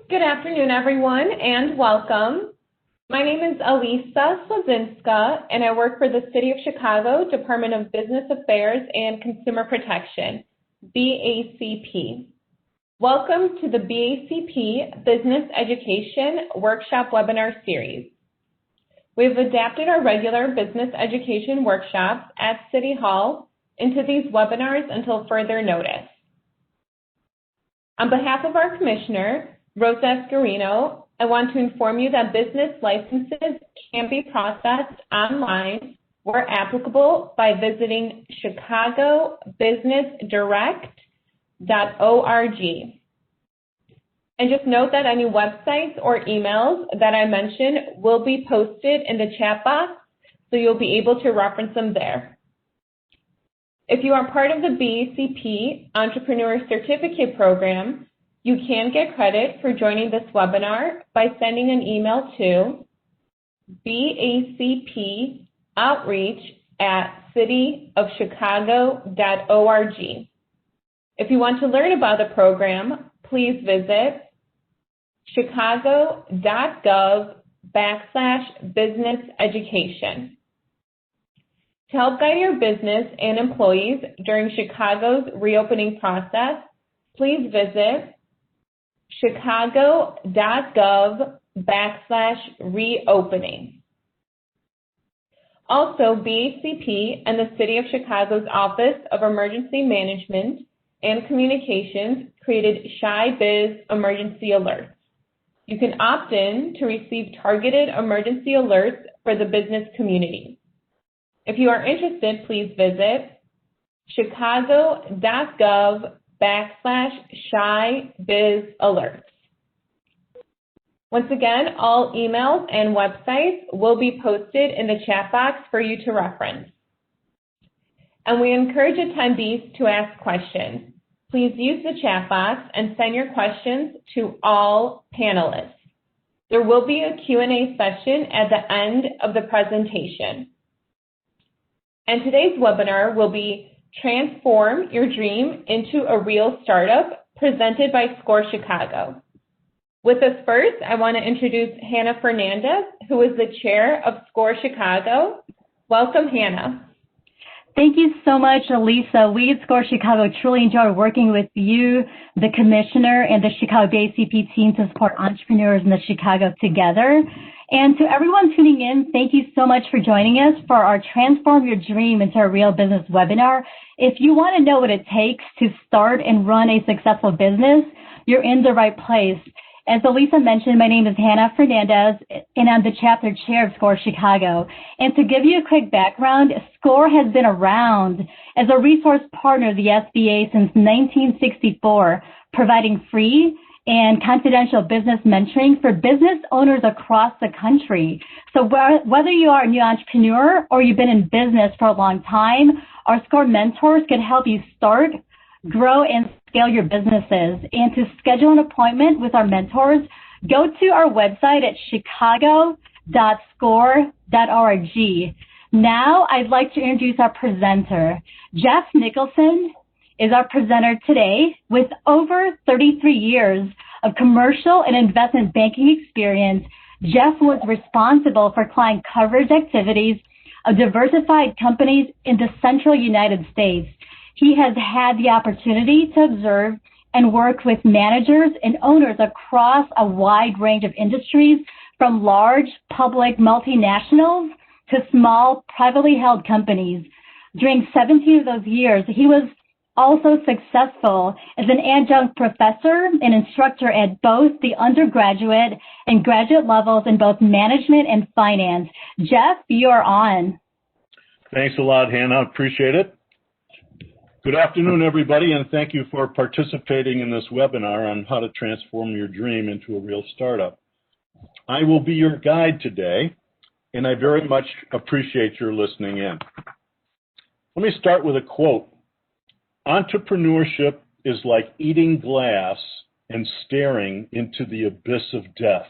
Good afternoon, everyone, and welcome. My name is Elisa Slazinska, and I work for the City of Chicago Department of Business Affairs and Consumer Protection, BACP. Welcome to the BACP Business Education Workshop Webinar Series. We've adapted our regular business education workshops at City Hall into these webinars until further notice. On behalf of our Commissioner, Rosa Escarino, I want to inform you that business licenses can be processed online where applicable by visiting chicagobusinessdirect.org. And just note that any websites or emails that I mentioned will be posted in the chat box, so you'll be able to reference them there. If you are part of the BACP Entrepreneur Certificate Program, you can get credit for joining this webinar by sending an email to bacpoutreach@cityofchicago.org. If you want to learn about the program, please visit chicago.gov/businesseducation. To help guide your business and employees during Chicago's reopening process, please visit chicago.gov/reopening. Also, BACP and the City of Chicago's Office of Emergency Management and Communications created Shy-Biz Emergency Alerts. You can opt in to receive targeted emergency alerts for the business community. If you are interested, please visit chicago.gov/Shy-Biz-Alerts. Once again, all emails and websites will be posted in the chat box for you to reference. And we encourage attendees to ask questions. Please use the chat box and send your questions to all panelists. There will be a Q&A session at the end of the presentation. And today's webinar will be Transform Your Dream into a Real Startup, presented by SCORE Chicago. With us first, I want to introduce Hannah Fernandez, who is the chair of SCORE Chicago. Welcome, Hannah. Thank you so much, Elisa. We at SCORE Chicago truly enjoy working with you, the Commissioner, and the Chicago BACP team to support entrepreneurs in the Chicago together. And to everyone tuning in, thank you so much for joining us for our Transform Your Dream into a Real Business webinar. If you want to know what it takes to start and run a successful business, you're in the right place. As Elisa mentioned, my name is Hannah Fernandez, and I'm the chapter chair of SCORE Chicago. And to give you a quick background, SCORE has been around as a resource partner of the SBA since 1964, providing free and confidential business mentoring for business owners across the country. So whether you are a new entrepreneur or you've been in business for a long time, our SCORE mentors can help you start, grow, and scale your businesses. And to schedule an appointment with our mentors, go to our website at chicago.score.org. Now, I'd like to introduce our presenter. Jeff Nicholson is our presenter today. With over 33 years of commercial and investment banking experience, Jeff was responsible for client coverage activities of diversified companies in the central United States. He has had the opportunity to observe and work with managers and owners across a wide range of industries, from large public multinationals to small privately held companies. During 17 of those years, he was also successful as an adjunct professor and instructor at both the undergraduate and graduate levels in both management and finance. Jeff, you're on. Thanks a lot, Hannah. Appreciate it. Good afternoon, everybody, and thank you for participating in this webinar on how to transform your dream into a real startup. I will be your guide today, and I very much appreciate your listening in. Let me start with a quote. Entrepreneurship is like eating glass and staring into the abyss of death.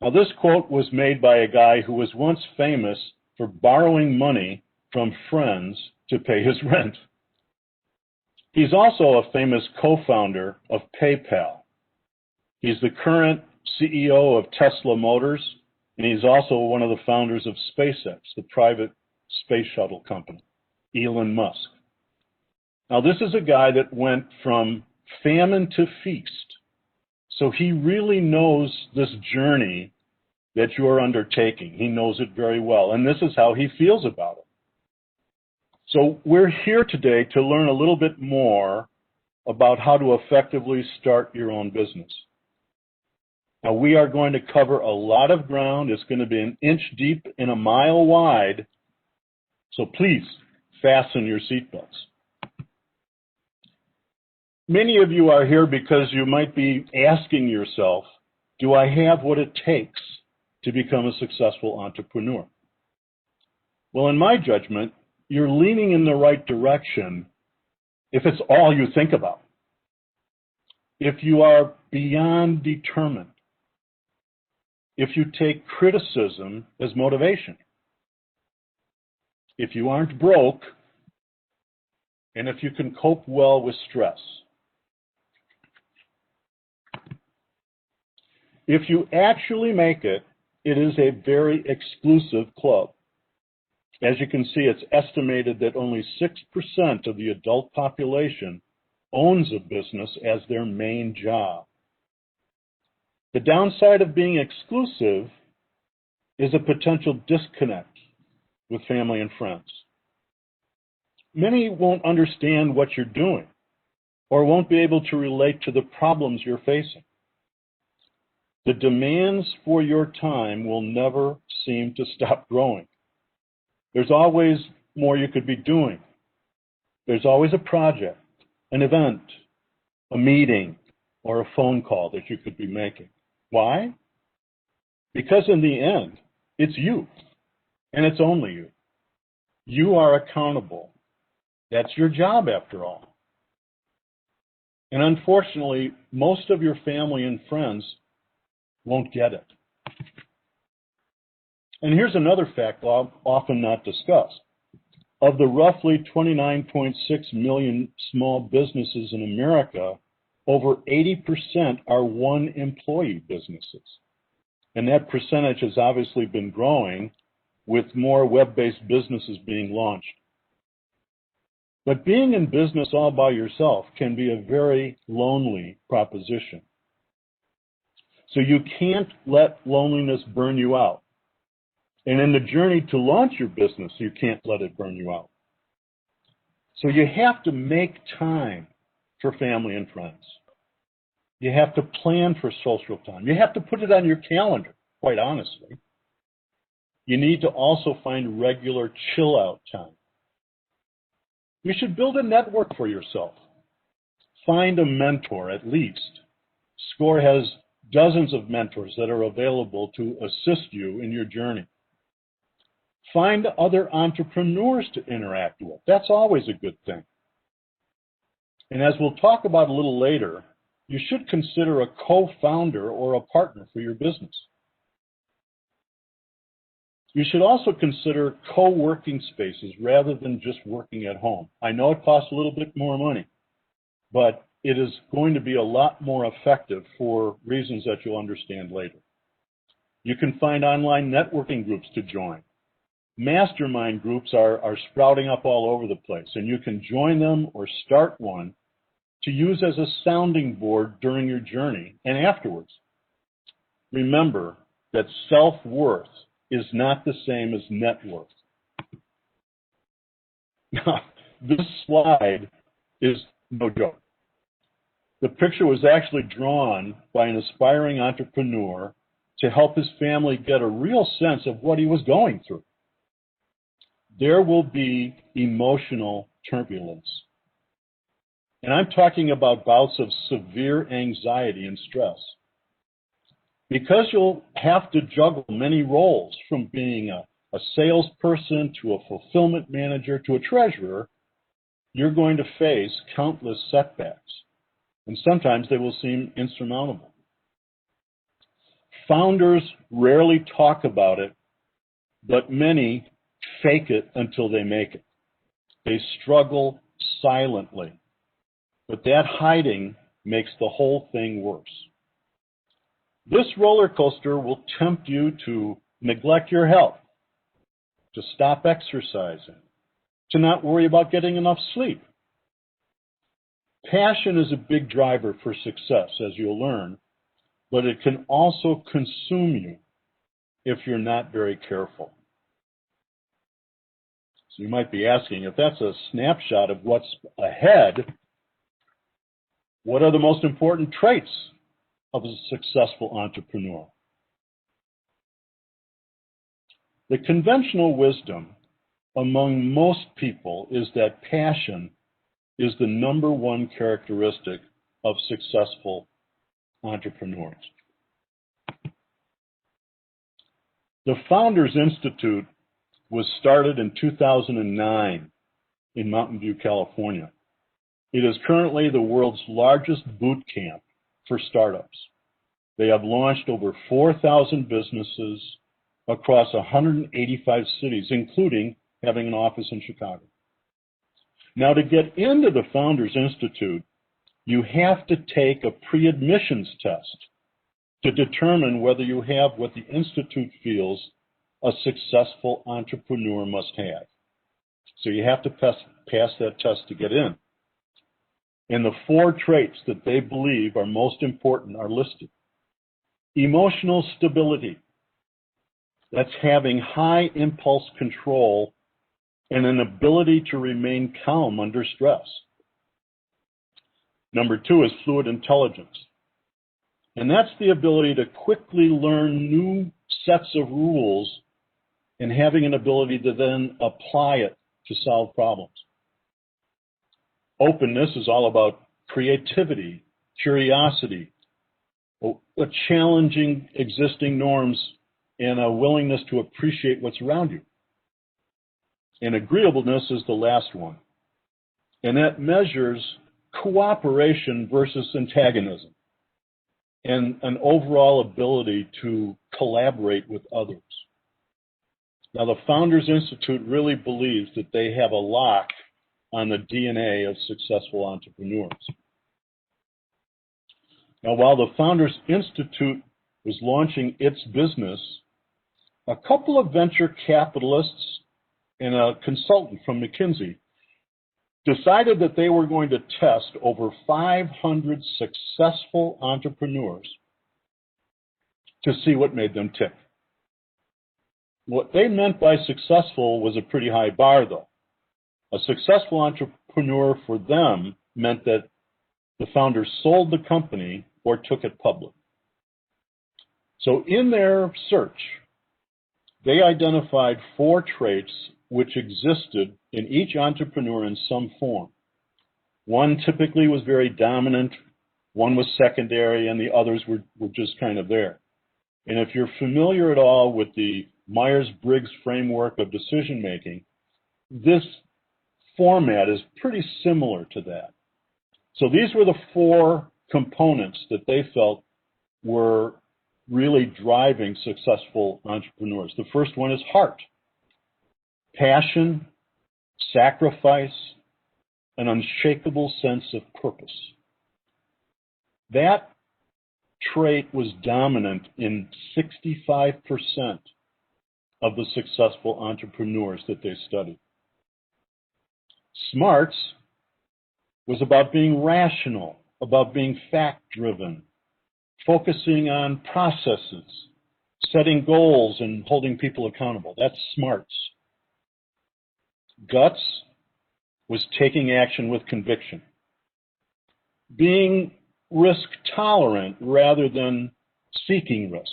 Now, this quote was made by a guy who was once famous for borrowing money from friends to pay his rent. He's also a famous co-founder of PayPal. He's the current CEO of Tesla Motors, and he's also one of the founders of SpaceX, the private space shuttle company, Elon Musk. Now, this is a guy that went from famine to feast. So he really knows this journey that you're undertaking. He knows it very well, and this is how he feels about it. So we're here today to learn a little bit more about how to effectively start your own business. Now, we are going to cover a lot of ground. It's going to be an inch deep and a mile wide, so please fasten your seatbelts. Many of you are here because you might be asking yourself, do I have what it takes to become a successful entrepreneur? Well, in my judgment, you're leaning in the right direction if it's all you think about. If you are beyond determined, if you take criticism as motivation, if you aren't broke, and if you can cope well with stress. If you actually make it, it is a very exclusive club. As you can see, it's estimated that only 6% of the adult population owns a business as their main job. The downside of being exclusive is a potential disconnect with family and friends. Many won't understand what you're doing or won't be able to relate to the problems you're facing. The demands for your time will never seem to stop growing. There's always more you could be doing. There's always a project, an event, a meeting, or a phone call that you could be making. Why? Because in the end, it's you, and it's only you. You are accountable. That's your job, after all. And unfortunately, most of your family and friends won't get it. And here's another fact often not discussed. Of the roughly 29.6 million small businesses in America, over 80% are one-employee businesses. And that percentage has obviously been growing with more web-based businesses being launched. But being in business all by yourself can be a very lonely proposition. So you can't let loneliness burn you out. And in the journey to launch your business, you can't let it burn you out. So you have to make time for family and friends. You have to plan for social time. You have to put it on your calendar, quite honestly. You need to also find regular chill-out time. You should build a network for yourself. Find a mentor, at least. SCORE has dozens of mentors that are available to assist you in your journey. Find other entrepreneurs to interact with. That's always a good thing. And as we'll talk about a little later, you should consider a co-founder or a partner for your business. You should also consider co-working spaces rather than just working at home. I know it costs a little bit more money, but it is going to be a lot more effective for reasons that you'll understand later. You can find online networking groups to join. Mastermind groups are sprouting up all over the place, and you can join them or start one to use as a sounding board during your journey and afterwards. Remember that self-worth is not the same as net worth. Now, this slide is no joke. The picture was actually drawn by an aspiring entrepreneur to help his family get a real sense of what he was going through. There will be emotional turbulence. And I'm talking about bouts of severe anxiety and stress. Because you'll have to juggle many roles, from being a salesperson to a fulfillment manager to a treasurer, you're going to face countless setbacks. And sometimes they will seem insurmountable. Founders rarely talk about it, but many fake it until they make it. They struggle silently. But that hiding makes the whole thing worse. This roller coaster will tempt you to neglect your health, to stop exercising, to not worry about getting enough sleep. Passion is a big driver for success, as you'll learn, but it can also consume you if you're not very careful. So you might be asking, if that's a snapshot of what's ahead, what are the most important traits of a successful entrepreneur? The conventional wisdom among most people is that passion is the number one characteristic of successful entrepreneurs. The Founders Institute was started in 2009 in Mountain View, California. It is currently the world's largest boot camp for startups. They have launched over 4,000 businesses across 185 cities, including having an office in Chicago. Now, to get into the Founders Institute, you have to take a pre-admissions test to determine whether you have what the Institute feels a successful entrepreneur must have. So you have to pass that test to get in. And the 4 traits that they believe are most important are listed. Emotional stability. That's having high impulse control and an ability to remain calm under stress. Number 2 is fluid intelligence. And that's the ability to quickly learn new sets of rules and having an ability to then apply it to solve problems. Openness is all about creativity, curiosity, challenging existing norms, and a willingness to appreciate what's around you. And agreeableness is the last one. And that measures cooperation versus antagonism and an overall ability to collaborate with others. Now, the Founders Institute really believes that they have a lock on the DNA of successful entrepreneurs. Now, while the Founders Institute was launching its business, a couple of venture capitalists and a consultant from McKinsey decided that they were going to test over 500 successful entrepreneurs to see what made them tick. What they meant by successful was a pretty high bar, though. A successful entrepreneur for them meant that the founders sold the company or took it public. So in their search, they identified 4 traits which existed in each entrepreneur in some form. One typically was very dominant, one was secondary, and the others were just kind of there. And if you're familiar at all with the Myers-Briggs framework of decision-making, this format is pretty similar to that. So these were the 4 components that they felt were really driving successful entrepreneurs. The first one is heart, passion, sacrifice, an unshakable sense of purpose. That trait was dominant in 65% of the successful entrepreneurs that they studied. Smarts was about being rational, about being fact-driven, focusing on processes, setting goals, and holding people accountable. That's smarts. Guts was taking action with conviction, being risk-tolerant rather than seeking risk.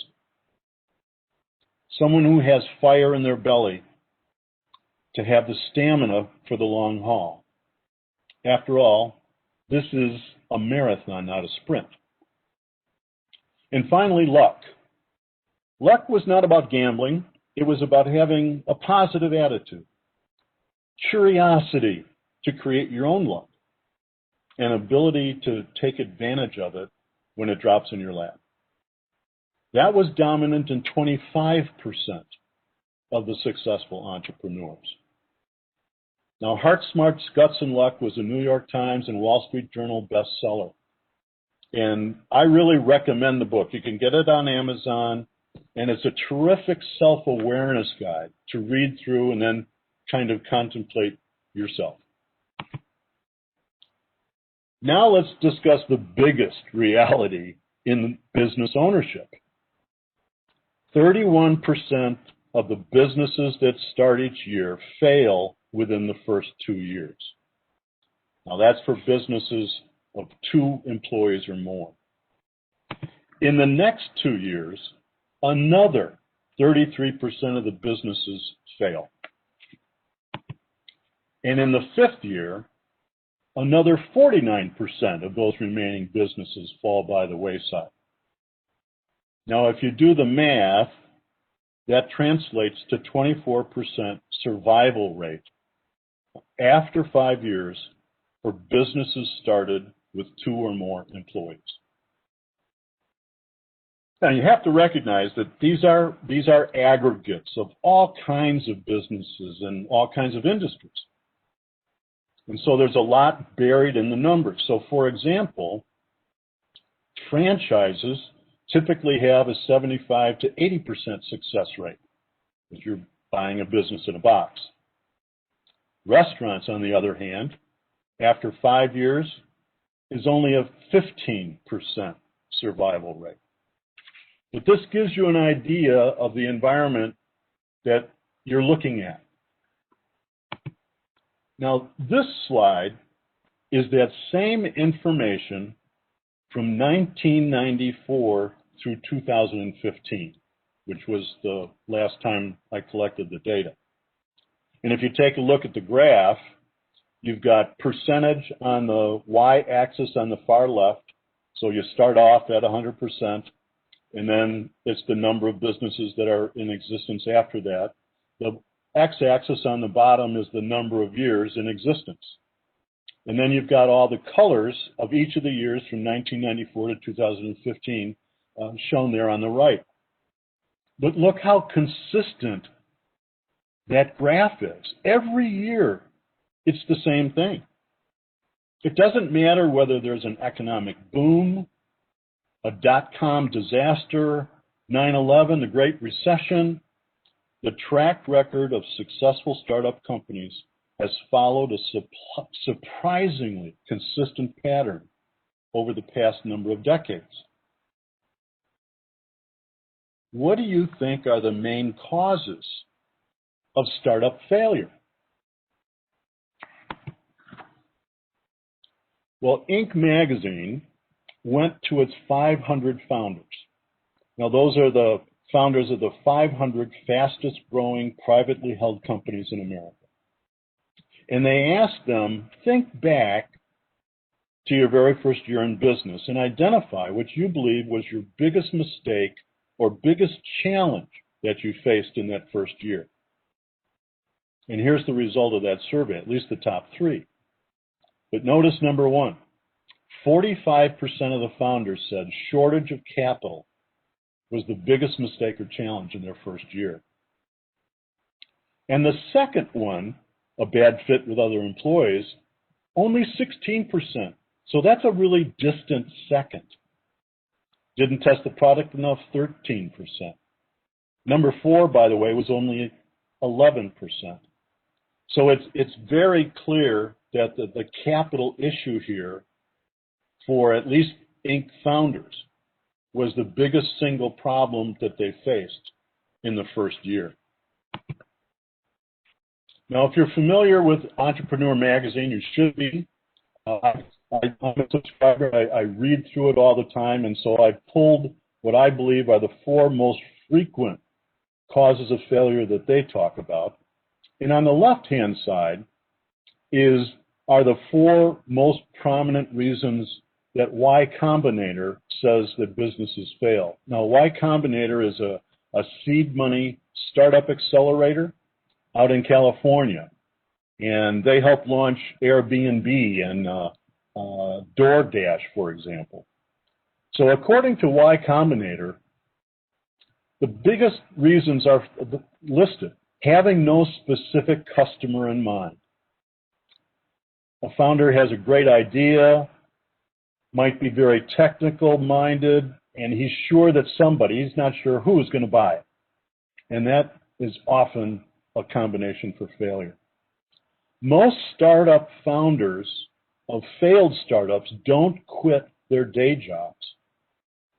Someone who has fire in their belly to have the stamina for the long haul. After all, this is a marathon, not a sprint. And finally, luck. Luck was not about gambling. It was about having a positive attitude, curiosity to create your own luck, and ability to take advantage of it when it drops in your lap. That was dominant in 25% of the successful entrepreneurs. Now, Heart, Smarts, Guts, and Luck was a New York Times and Wall Street Journal bestseller. And I really recommend the book. You can get it on Amazon, and it's a terrific self-awareness guide to read through and then kind of contemplate yourself. Now let's discuss the biggest reality in business ownership. 31% of the businesses that start each year fail within the first 2 years. Now that's for businesses of 2 employees or more. In the next 2 years, another 33% of the businesses fail. And in the 5th year, another 49% of those remaining businesses fall by the wayside. Now, if you do the math, that translates to 24% survival rate after 5 years for businesses started with 2 or more employees. Now, you have to recognize that these are aggregates of all kinds of businesses and all kinds of industries. And so there's a lot buried in the numbers. So, for example, franchises typically have a 75 to 80% success rate if you're buying a business in a box. Restaurants, on the other hand, after 5 years, is only a 15% survival rate. But this gives you an idea of the environment that you're looking at. Now, this slide is that same information from 1994 through 2015, which was the last time I collected the data. And if you take a look at the graph, you've got percentage on the y-axis on the far left. So you start off at 100%, and then it's the number of businesses that are in existence after that. The x-axis on the bottom is the number of years in existence. And then you've got all the colors of each of the years from 1994 to 2015 shown there on the right. But look how consistent that graph is. Every year, it's the same thing. It doesn't matter whether there's an economic boom, a dot-com disaster, 9/11, the Great Recession. The track record of successful startup companies has followed a surprisingly consistent pattern over the past number of decades. What do you think are the main causes of startup failure? Well, Inc. magazine went to its 500 founders. Now, those are the founders of the 500 fastest growing privately held companies in America. And they asked them, think back to your very first year in business and identify what you believe was your biggest mistake or biggest challenge that you faced in that first year. And here's the result of that survey, at least the top 3. But notice number 1, 45% of the founders said shortage of capital was the biggest mistake or challenge in their first year. And the second one, a bad fit with other employees, only 16%. So that's a really distant second. Didn't test the product enough, 13%. Number 4, by the way, was only 11%. So it's very clear that the capital issue here for at least Inc. founders was the biggest single problem that they faced in the first year. Now, if you're familiar with Entrepreneur Magazine, you should be. I'm a subscriber. I read through it all the time, and so I've pulled what I believe are the 4 most frequent causes of failure that they talk about. And on the left-hand side are the 4 most prominent reasons that Y Combinator says that businesses fail. Now, Y Combinator is a seed money startup accelerator out in California, and they helped launch Airbnb and DoorDash, for example. So according to Y Combinator, the biggest reasons are listed: having no specific customer in mind. A founder has a great idea, might be very technical minded, and he's sure that he's not sure who is going to buy it. And that is often a combination for failure. Most startup founders of failed startups don't quit their day jobs.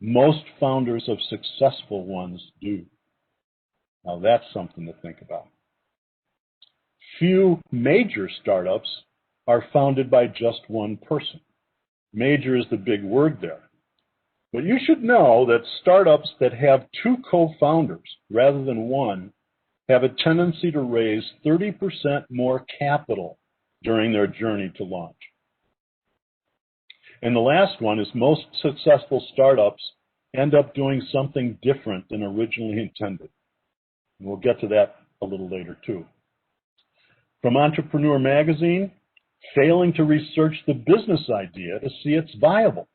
Most founders of successful ones do. Now that's something to think about. Few major startups are founded by just one person. Major is the big word there. But you should know that startups that have two co-founders rather than one have a tendency to raise 30% more capital during their journey to launch. And the last one is most successful startups end up doing something different than originally intended. And we'll get to that a little later too. From Entrepreneur Magazine, failing to research the business idea to see it's viable.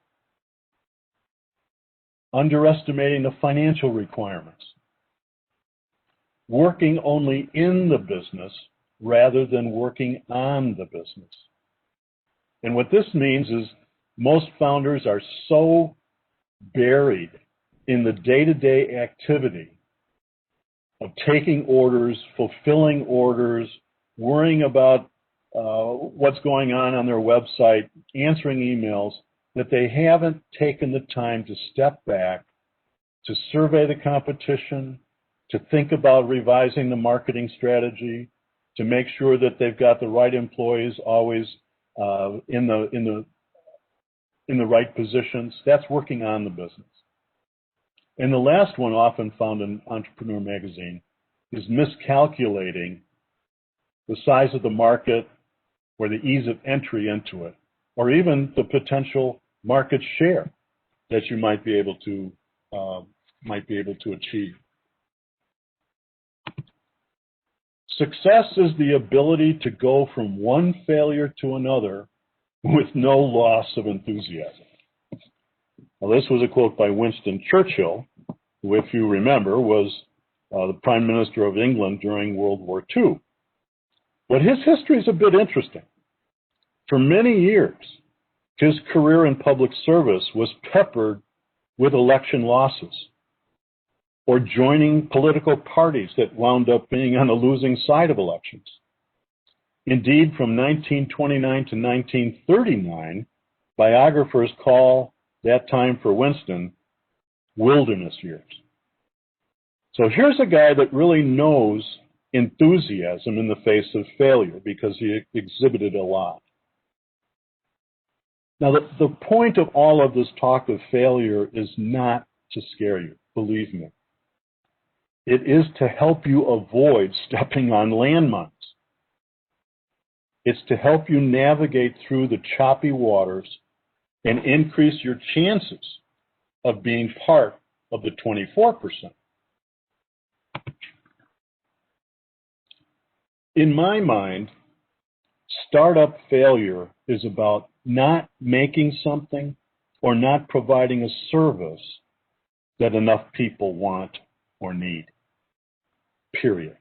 Underestimating the financial requirements. Working only in the business rather than working on the business. And what this means is most founders are so buried in the day-to-day activity of taking orders, fulfilling orders, worrying about what's going on their website, answering emails, that they haven't taken the time to step back, to survey the competition, to think about revising the marketing strategy, to make sure that they've got the right employees always in the right positions. That's working on the business. And the last one, often found in Entrepreneur Magazine, is miscalculating the size of the market or the ease of entry into it, or even the potential market share that you might be able to achieve. Success is the ability to go from one failure to another with no loss of enthusiasm. Now, this was a quote by Winston Churchill, who, if you remember, was the Prime Minister of England during World War II. But his history is a bit interesting. For many years, his career in public service was peppered with election losses or joining political parties that wound up being on the losing side of elections. Indeed, from 1929 to 1939, biographers call that time for Winston wilderness years. So here's a guy that really knows enthusiasm in the face of failure because he exhibited a lot. Now, the point of all of this talk of failure is not to scare you, believe me. It is to help you avoid stepping on landmines. It's to help you navigate through the choppy waters and increase your chances of being part of the 24%. In my mind, startup failure is about not making something or not providing a service that enough people want or need, period.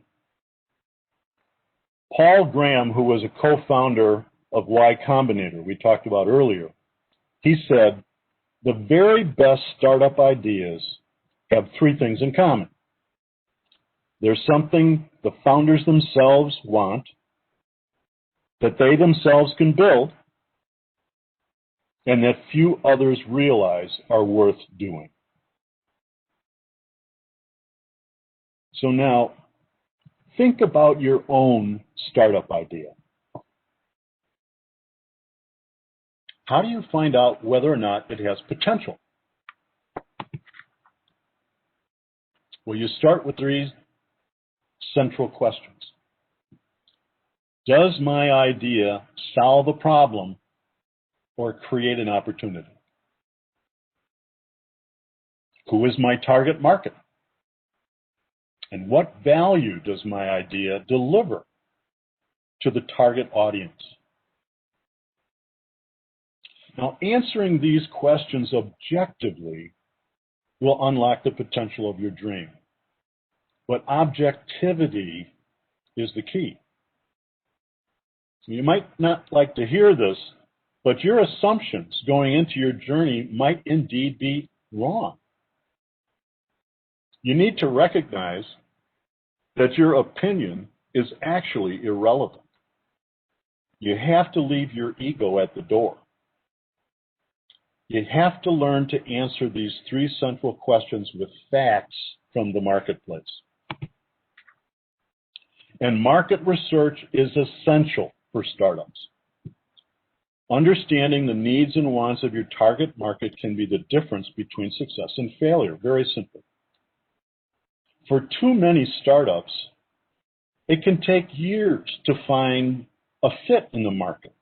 Paul Graham, who was a co-founder of Y Combinator, we talked about earlier, he said, the very best startup ideas have three things in common. There's something the founders themselves want, that they themselves can build, and that few others realize are worth doing. So now, think about your own startup idea. How do you find out whether or not it has potential? Well, you start with these central questions. Does my idea solve a problem or create an opportunity? Who is my target market? And what value does my idea deliver to the target audience? Now, answering these questions objectively will unlock the potential of your dream. But objectivity is the key. You might not like to hear this, but your assumptions going into your journey might indeed be wrong. You need to recognize that your opinion is actually irrelevant. You have to leave your ego at the door. You have to learn to answer these three central questions with facts from the marketplace. And market research is essential for startups. Understanding the needs and wants of your target market can be the difference between success and failure, very simply. For too many startups, it can take years to find a fit in the market.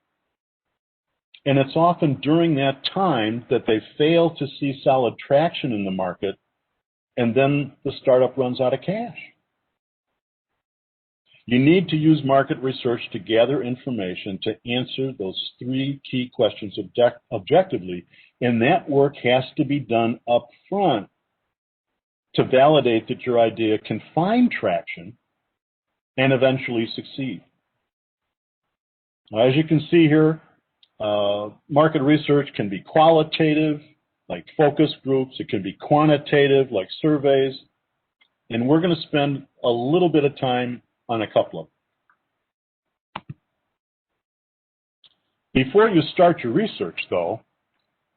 And it's often during that time that they fail to see solid traction in the market, and then the startup runs out of cash. You need to use market research to gather information to answer those three key questions objectively, and that work has to be done up front to validate that your idea can find traction and eventually succeed. Now, as you can see here, market research can be qualitative, like focus groups. It can be quantitative, like surveys. And we're going to spend a little bit of time on a couple of them. Before you start your research, though,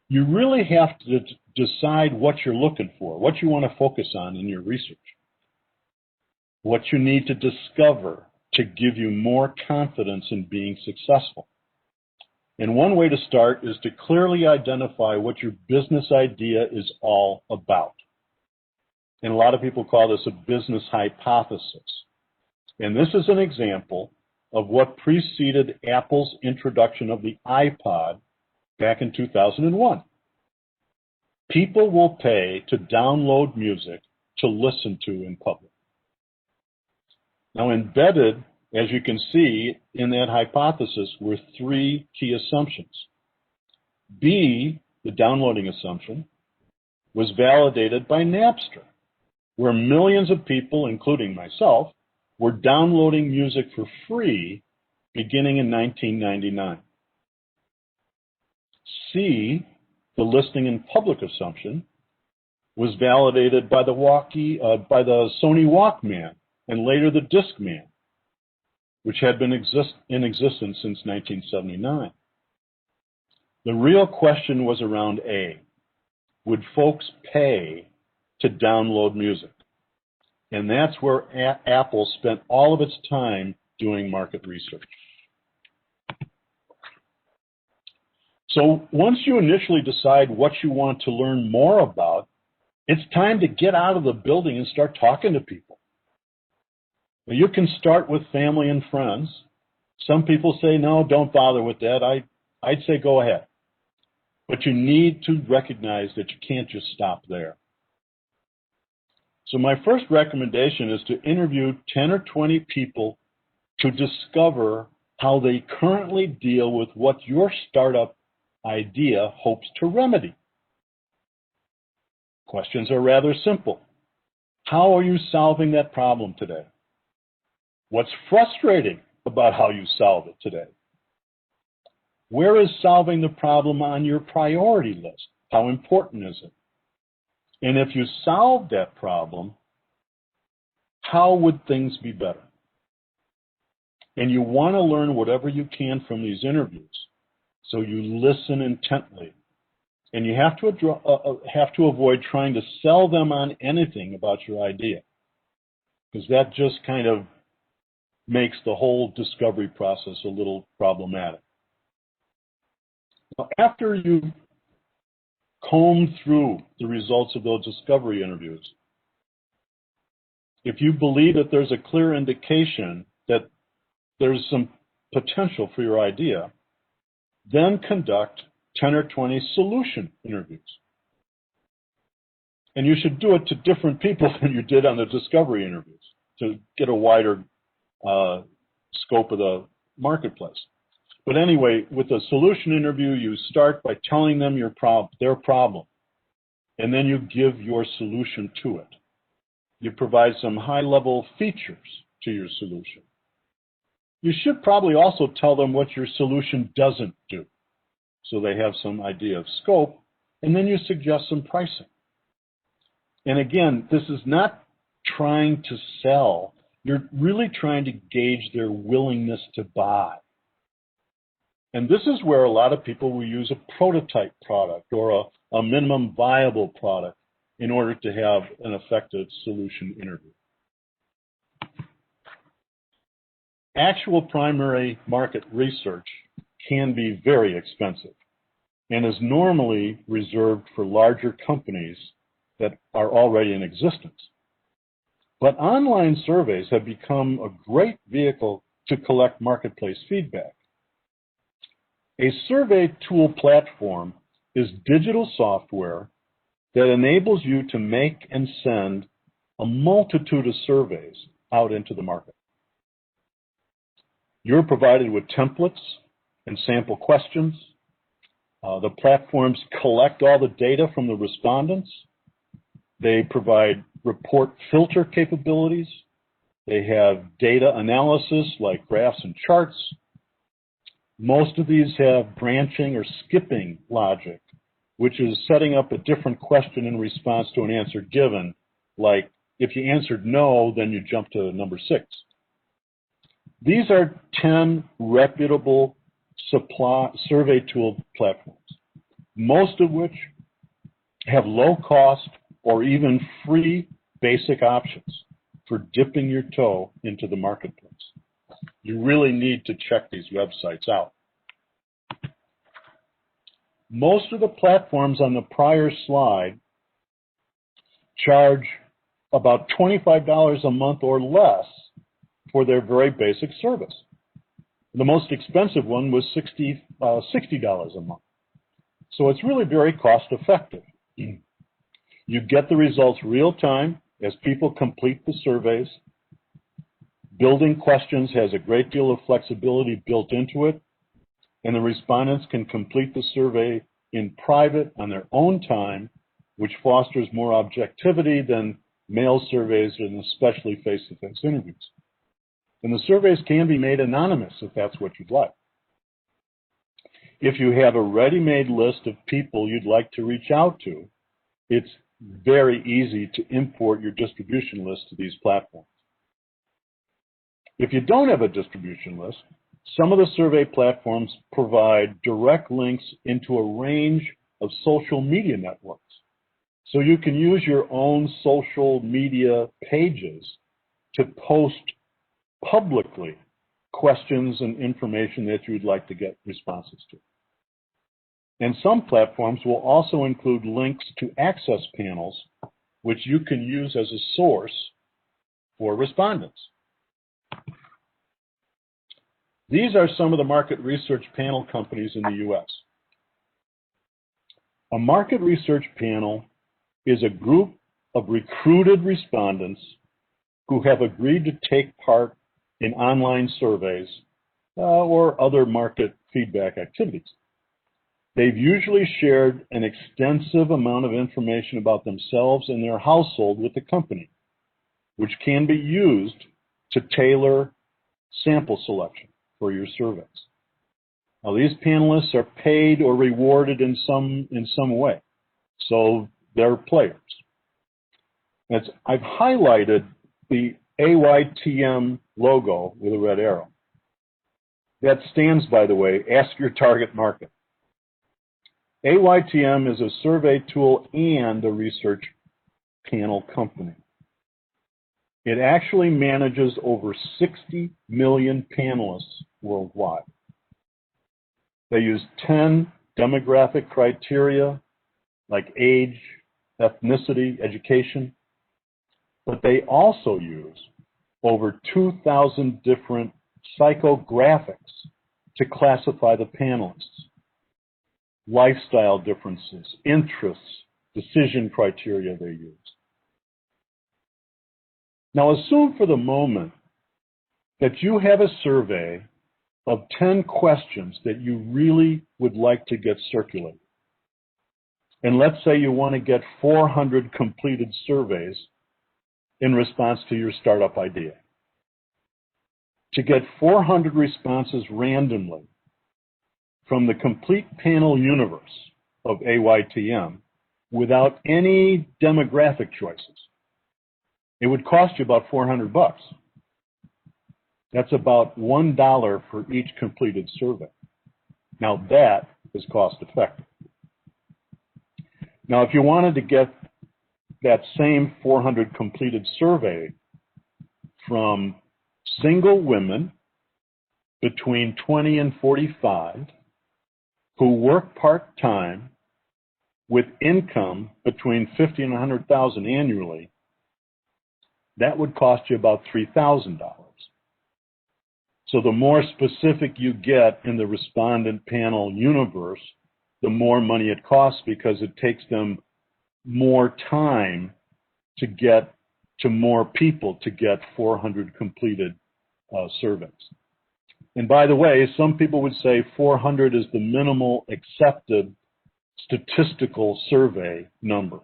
you really have to decide what you're looking for, what you want to focus on in your research, what you need to discover to give you more confidence in being successful. And one way to start is to clearly identify what your business idea is all about. And a lot of people call this a business hypothesis. And this is an example of what preceded Apple's introduction of the iPod back in 2001. People will pay to download music to listen to in public. Now, embedded, as you can see, in that hypothesis were three key assumptions. B, the downloading assumption, was validated by Napster, where millions of people, including myself, were downloading music for free beginning in 1999. C, the listening in public assumption, was validated by the Sony Walkman and later the Discman, which had been in existence since 1979. The real question was around A. Would folks pay to download music? And that's where Apple spent all of its time doing market research. So once you initially decide what you want to learn more about, it's time to get out of the building and start talking to people. Now, you can start with family and friends. Some people say, no, don't bother with that. I'd say go ahead. But you need to recognize that you can't just stop there. So my first recommendation is to interview 10 or 20 people to discover how they currently deal with what your startup idea hopes to remedy. Questions are rather simple. How are you solving that problem today? What's frustrating about how you solve it today? Where is solving the problem on your priority list? How important is it? And if you solve that problem, how would things be better? And you want to learn whatever you can from these interviews. So you listen intently. And you have to avoid trying to sell them on anything about your idea, because that just kind of makes the whole discovery process a little problematic. Now, after you comb through the results of those discovery interviews, if you believe that there's a clear indication that there's some potential for your idea, then conduct 10 or 20 solution interviews. And you should do it to different people than you did on the discovery interviews to get a wider scope of the marketplace. But anyway, with a solution interview, you start by telling them their problem, and then you give your solution to it. You provide some high-level features to your solution. You should probably also tell them what your solution doesn't do. so they have some idea of scope, and then you suggest some pricing. And again, this is not trying to sell. You're really trying to gauge their willingness to buy. And this is where a lot of people will use a prototype product or a minimum viable product in order to have an effective solution interview. Actual primary market research can be very expensive and is normally reserved for larger companies that are already in existence. But online surveys have become a great vehicle to collect marketplace feedback. A survey tool platform is digital software that enables you to make and send a multitude of surveys out into the market. You're provided with templates and sample questions. The platforms collect all the data from the respondents. They provide report filter capabilities. They have data analysis like graphs and charts. Most of these have branching or skipping logic, which is setting up a different question in response to an answer given. Like if you answered no, then you jump to number 6. These are 10 reputable survey tool platforms, most of which have low cost or even free basic options for dipping your toe into the marketplace. You really need to check these websites out. Most of the platforms on the prior slide charge about $25 a month or less for their very basic service. The most expensive one was $60 a month. So it's really very cost effective. You get the results real time as people complete the surveys. Building questions has a great deal of flexibility built into it, and the respondents can complete the survey in private on their own time, which fosters more objectivity than mail surveys and especially face-to-face interviews. And the surveys can be made anonymous if that's what you'd like. If you have a ready-made list of people you'd like to reach out to, it's very easy to import your distribution list to these platforms. If you don't have a distribution list, some of the survey platforms provide direct links into a range of social media networks. So you can use your own social media pages to post publicly questions and information that you'd like to get responses to. And some platforms will also include links to access panels, which you can use as a source for respondents. These are some of the market research panel companies in the U.S. A market research panel is a group of recruited respondents who have agreed to take part in online surveys or other market feedback activities. They've usually shared an extensive amount of information about themselves and their household with the company, which can be used to tailor sample selection for your surveys. Now, these panelists are paid or rewarded in some way, so they're players. I've highlighted the AYTM logo with a red arrow. That stands, by the way, Ask Your Target Market. AYTM is a survey tool and a research panel company. It actually manages over 60 million panelists worldwide. They use 10 demographic criteria like age, ethnicity, education, but they also use over 2,000 different psychographics to classify the panelists. Lifestyle differences, interests, decision criteria they use. Now assume for the moment that you have a survey of 10 questions that you really would like to get circulated. And let's say you want to get 400 completed surveys in response to your startup idea. To get 400 responses randomly, from the complete panel universe of AYTM without any demographic choices, it would cost you about $400. That's about $1 for each completed survey. Now that is cost effective. Now, if you wanted to get that same 400 completed survey from single women between 20 and 45 who work part-time with income between 50 and 100,000 annually, that would cost you about $3,000. So the more specific you get in the respondent panel universe, the more money it costs, because it takes them more time to get to more people to get 400 completed surveys. And by the way, some people would say 400 is the minimal accepted statistical survey number.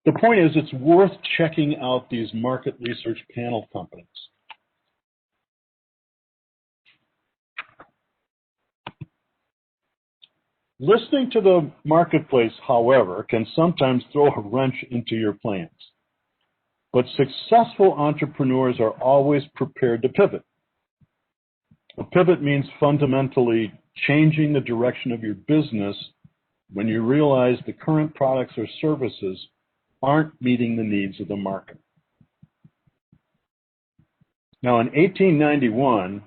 The point is, it's worth checking out these market research panel companies. Listening to the marketplace, however, can sometimes throw a wrench into your plans. But successful entrepreneurs are always prepared to pivot. A pivot means fundamentally changing the direction of your business when you realize the current products or services aren't meeting the needs of the market. Now, in 1891,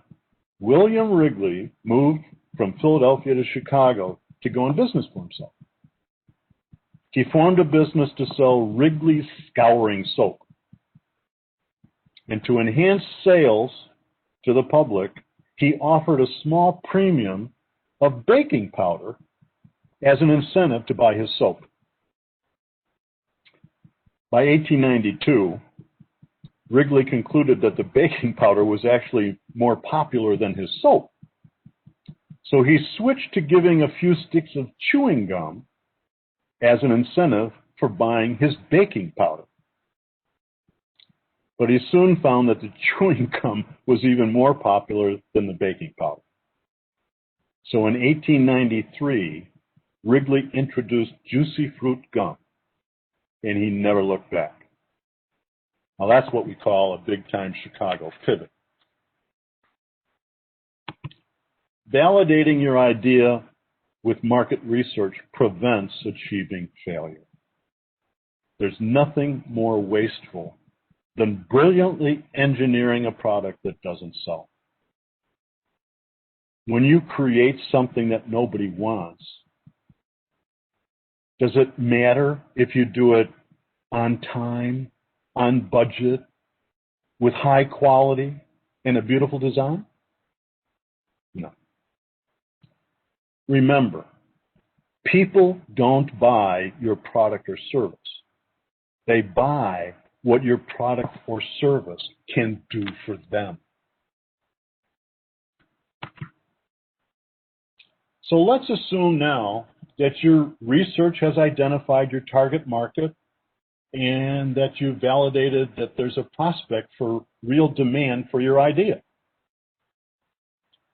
William Wrigley moved from Philadelphia to Chicago to go in business for himself. He formed a business to sell Wrigley's scouring soap. And to enhance sales to the public, he offered a small premium of baking powder as an incentive to buy his soap. By 1892, Wrigley concluded that the baking powder was actually more popular than his soap. So he switched to giving a few sticks of chewing gum as an incentive for buying his baking powder. But he soon found that the chewing gum was even more popular than the baking powder. So in 1893, Wrigley introduced Juicy Fruit gum, and he never looked back. Now that's what we call a big-time Chicago pivot. Validating your idea with market research prevents achieving failure. There's nothing more wasteful than brilliantly engineering a product that doesn't sell. When you create something that nobody wants, does it matter if you do it on time, on budget, with high quality, and a beautiful design? No. Remember, people don't buy your product or service. They buy what your product or service can do for them. So let's assume now that your research has identified your target market and that you've validated that there's a prospect for real demand for your idea.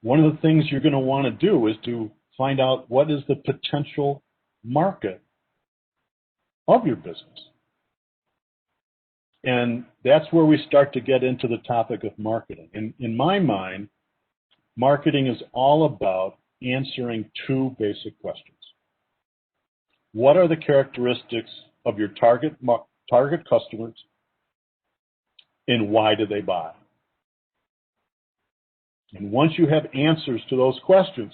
One of the things you're going to want to do is to find out what is the potential market of your business. And that's where we start to get into the topic of marketing. In my mind, marketing is all about answering two basic questions. What are the characteristics of your target customers, and why do they buy? And once you have answers to those questions,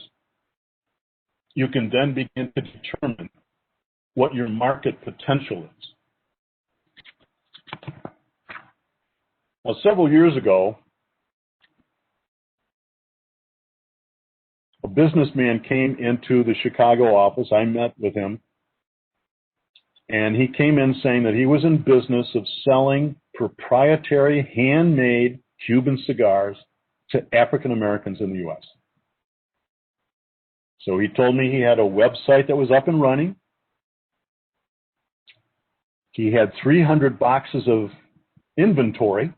you can then begin to determine what your market potential is. Now, several years ago, a businessman came into the Chicago office. I met with him, and he came in saying that he was in business of selling proprietary handmade Cuban cigars to African Americans in the U.S. So he told me he had a website that was up and running. He had 300 boxes of inventory.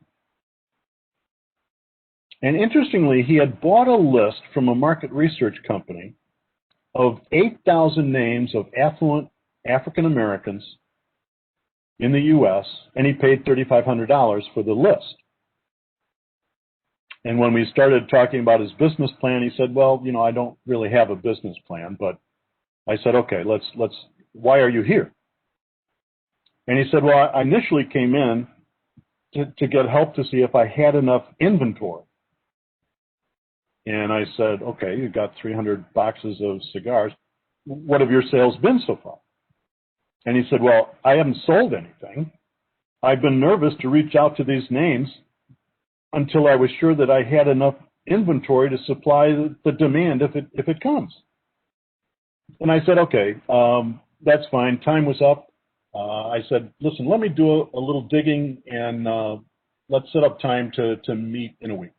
And interestingly, he had bought a list from a market research company of 8,000 names of affluent African Americans in the U.S., and he paid $3,500 for the list. And when we started talking about his business plan, he said, well, you know, I don't really have a business plan, but I said, okay, why are you here? And he said, well, I initially came in to get help to see if I had enough inventory. And I said, okay, you've got 300 boxes of cigars. What have your sales been so far? And he said, well, I haven't sold anything. I've been nervous to reach out to these names until I was sure that I had enough inventory to supply the demand if it comes. And I said, okay, that's fine. Time was up. I said, listen, let me do a little digging, and let's set up time to meet in a week.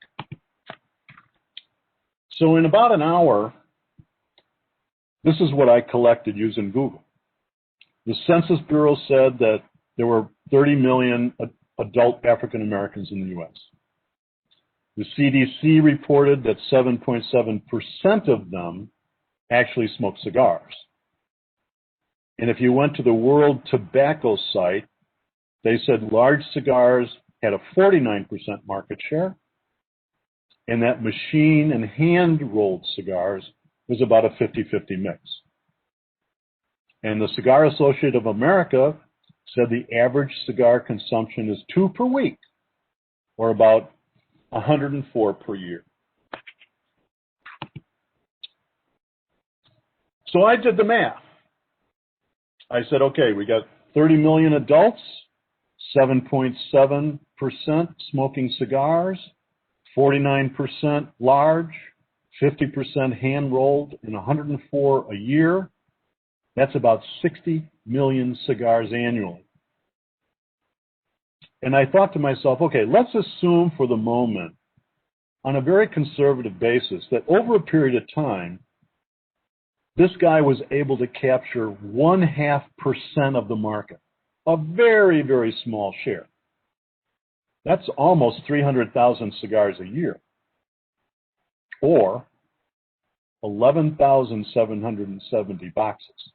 So in about an hour, this is what I collected using Google. The Census Bureau said that there were 30 million adult African Americans in the U.S. The CDC reported that 7.7% of them actually smoke cigars. And if you went to the World Tobacco site, they said large cigars had a 49% market share, and that machine and hand-rolled cigars was about a 50-50 mix. And the Cigar Associate of America said the average cigar consumption is 2 per week, or about 104 per year. So I did the math. I said, okay, we got 30 million adults, 7.7% smoking cigars, 49% large, 50% hand-rolled, and 104 a year. That's about 60 million cigars annually. And I thought to myself, okay, let's assume for the moment, on a very conservative basis, that over a period of time, this guy was able to capture 0.5% of the market, a very, very small share. That's almost 300,000 cigars a year, or 11,770 boxes.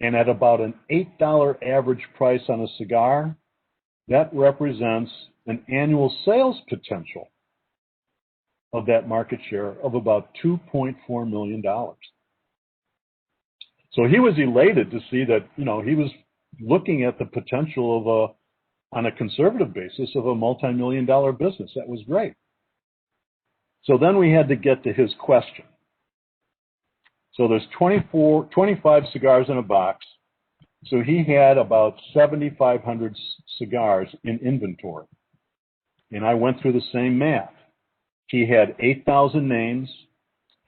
And at about an $8 average price on a cigar, that represents an annual sales potential of that market share of about $2.4 million. So he was elated to see that, you know, he was looking at the potential of on a conservative basis, of a multi-million-dollar business. That was great. So then we had to get to his question. So there's 25 cigars in a box. So he had about 7,500 cigars in inventory. And I went through the same math. He had 8,000 names,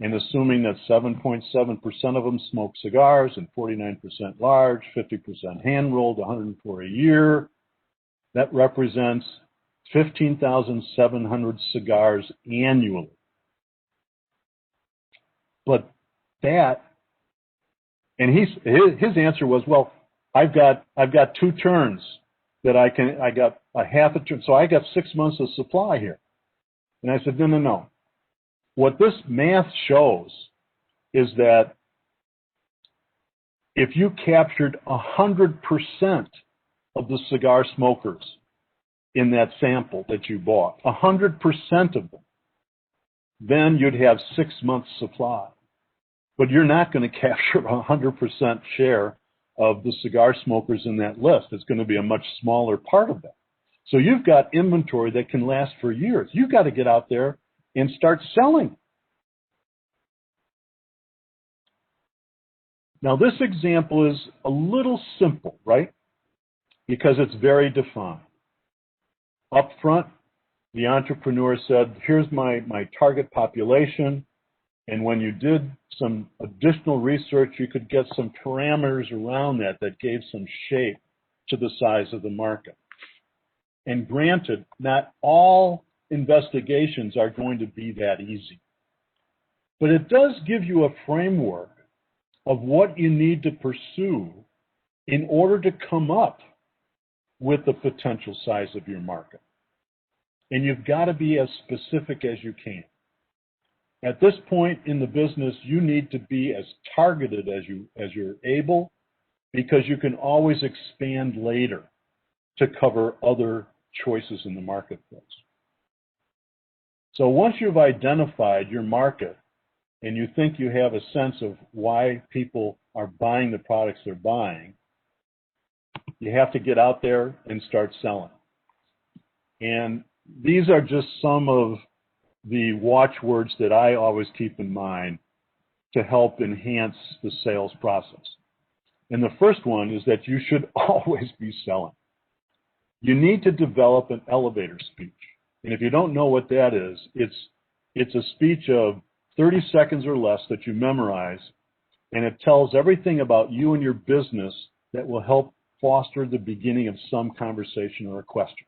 and assuming that 7.7% of them smoke cigars and 49% large, 50% hand-rolled, 104 a year, that represents 15,700 cigars annually. But that, and his answer was, well, I've got 2 turns that I got a half a turn, so I got 6 months of supply here. And I said, no. What this math shows is that if you captured 100% of the cigar smokers in that sample that you bought, 100% of them, then you'd have 6 months supply. But you're not going to capture 100% share of the cigar smokers in that list. It's going to be a much smaller part of that. So you've got inventory that can last for years. You've got to get out there and start selling. Now, this example is a little simple, right? Because it's very defined. Up front, the entrepreneur said, here's my target population. And when you did some additional research, you could get some parameters around that gave some shape to the size of the market. And granted, not all investigations are going to be that easy. But it does give you a framework of what you need to pursue in order to come up with the potential size of your market. and you've got to be as specific as you can. At this point in the business, you need to be as targeted as you're able, because you can always expand later to cover other choices in the marketplace. So once you've identified your market and you think you have a sense of why people are buying the products they're buying, you have to get out there and start selling. And these are just some of the watchwords that I always keep in mind to help enhance the sales process. And the first one is that you should always be selling. You need to develop an elevator speech. And if you don't know what that is, it's a speech of 30 seconds or less that you memorize, and it tells everything about you and your business that will help foster the beginning of some conversation or a question.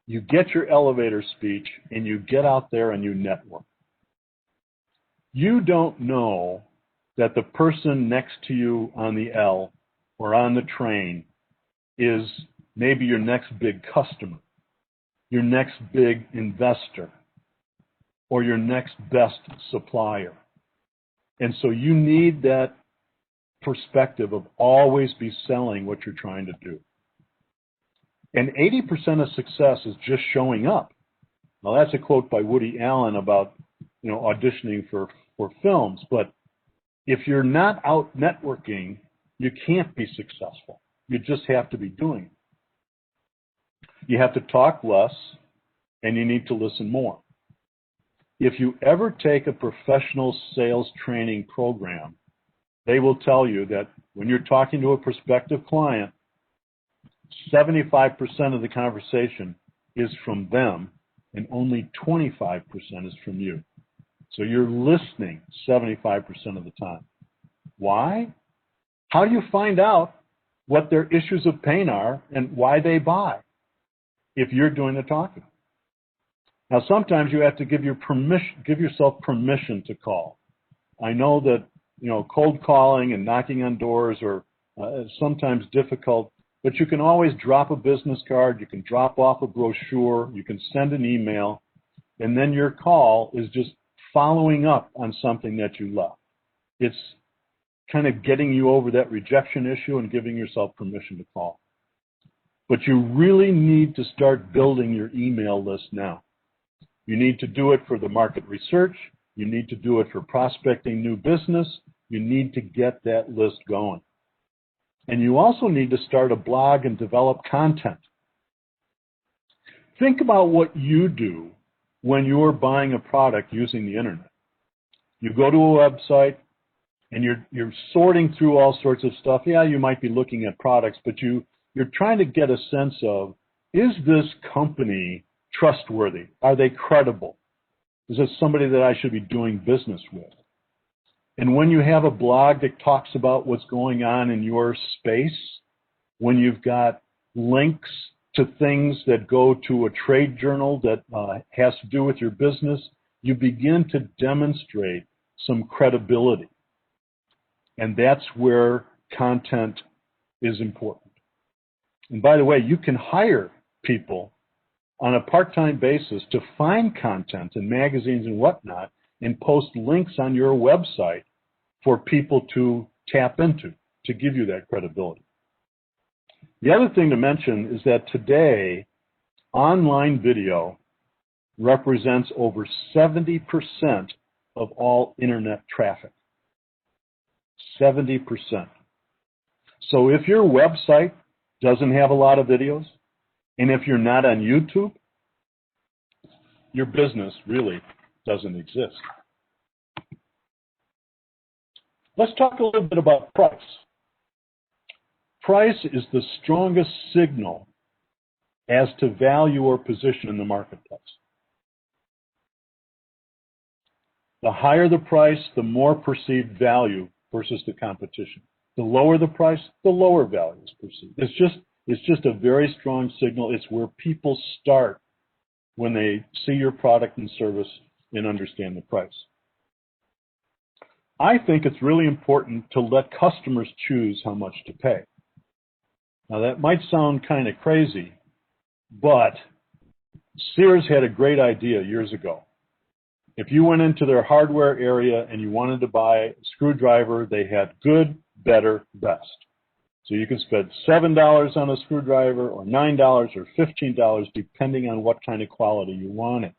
You get your elevator speech and you get out there and you network. You don't know that the person next to you on the L or on the train is maybe your next big customer, your next big investor, or your next best supplier. And so you need that perspective of always be selling what you're trying to do. And 80% of success is just showing up. Now that's a quote by Woody Allen about, auditioning for films. But if you're not out networking, you can't be successful. You just have to be doing it. You have to talk less, and you need to listen more. If you ever take a professional sales training program, they will tell you that when you're talking to a prospective client, 75% of the conversation is from them and only 25% is from you. So you're listening 75% of the time. Why? How do you find out what their issues of pain are and why they buy if you're doing the talking? Now, sometimes you have to give yourself permission to call. I know that, cold calling and knocking on doors are sometimes difficult, but you can always drop a business card, you can drop off a brochure, you can send an email, and then your call is just following up on something that you left. It's kind of getting you over that rejection issue and giving yourself permission to call. But you really need to start building your email list now. You need to do it for the market research. You need to do it for prospecting new business. You need to get that list going. And you also need to start a blog and develop content. Think about what you do when you're buying a product using the internet. You go to a website and you're sorting through all sorts of stuff. Yeah, you might be looking at products, but you're trying to get a sense of, is this company trustworthy? Are they credible? Is this somebody that I should be doing business with? And when you have a blog that talks about what's going on in your space, when you've got links to things that go to a trade journal that has to do with your business, you begin to demonstrate some credibility. And that's where content is important. And by the way, you can hire people on a part-time basis to find content in magazines and whatnot and post links on your website for people to tap into to give you that credibility. The other thing to mention is that today, online video represents over 70% of all internet traffic. 70%. So if your website doesn't have a lot of videos, and if you're not on YouTube, your business really doesn't exist. Let's talk a little bit about price. Price is the strongest signal as to value or position in the marketplace. The higher the price, the more perceived value versus the competition. The lower the price, the lower value is perceived. It's just a very strong signal. It's where people start when they see your product and service and understand the price. I think it's really important to let customers choose how much to pay. Now that might sound kind of crazy, but Sears had a great idea years ago. If you went into their hardware area and you wanted to buy a screwdriver, they had good, better, best. So you could spend $7 on a screwdriver or $9 or $15 depending on what kind of quality you wanted.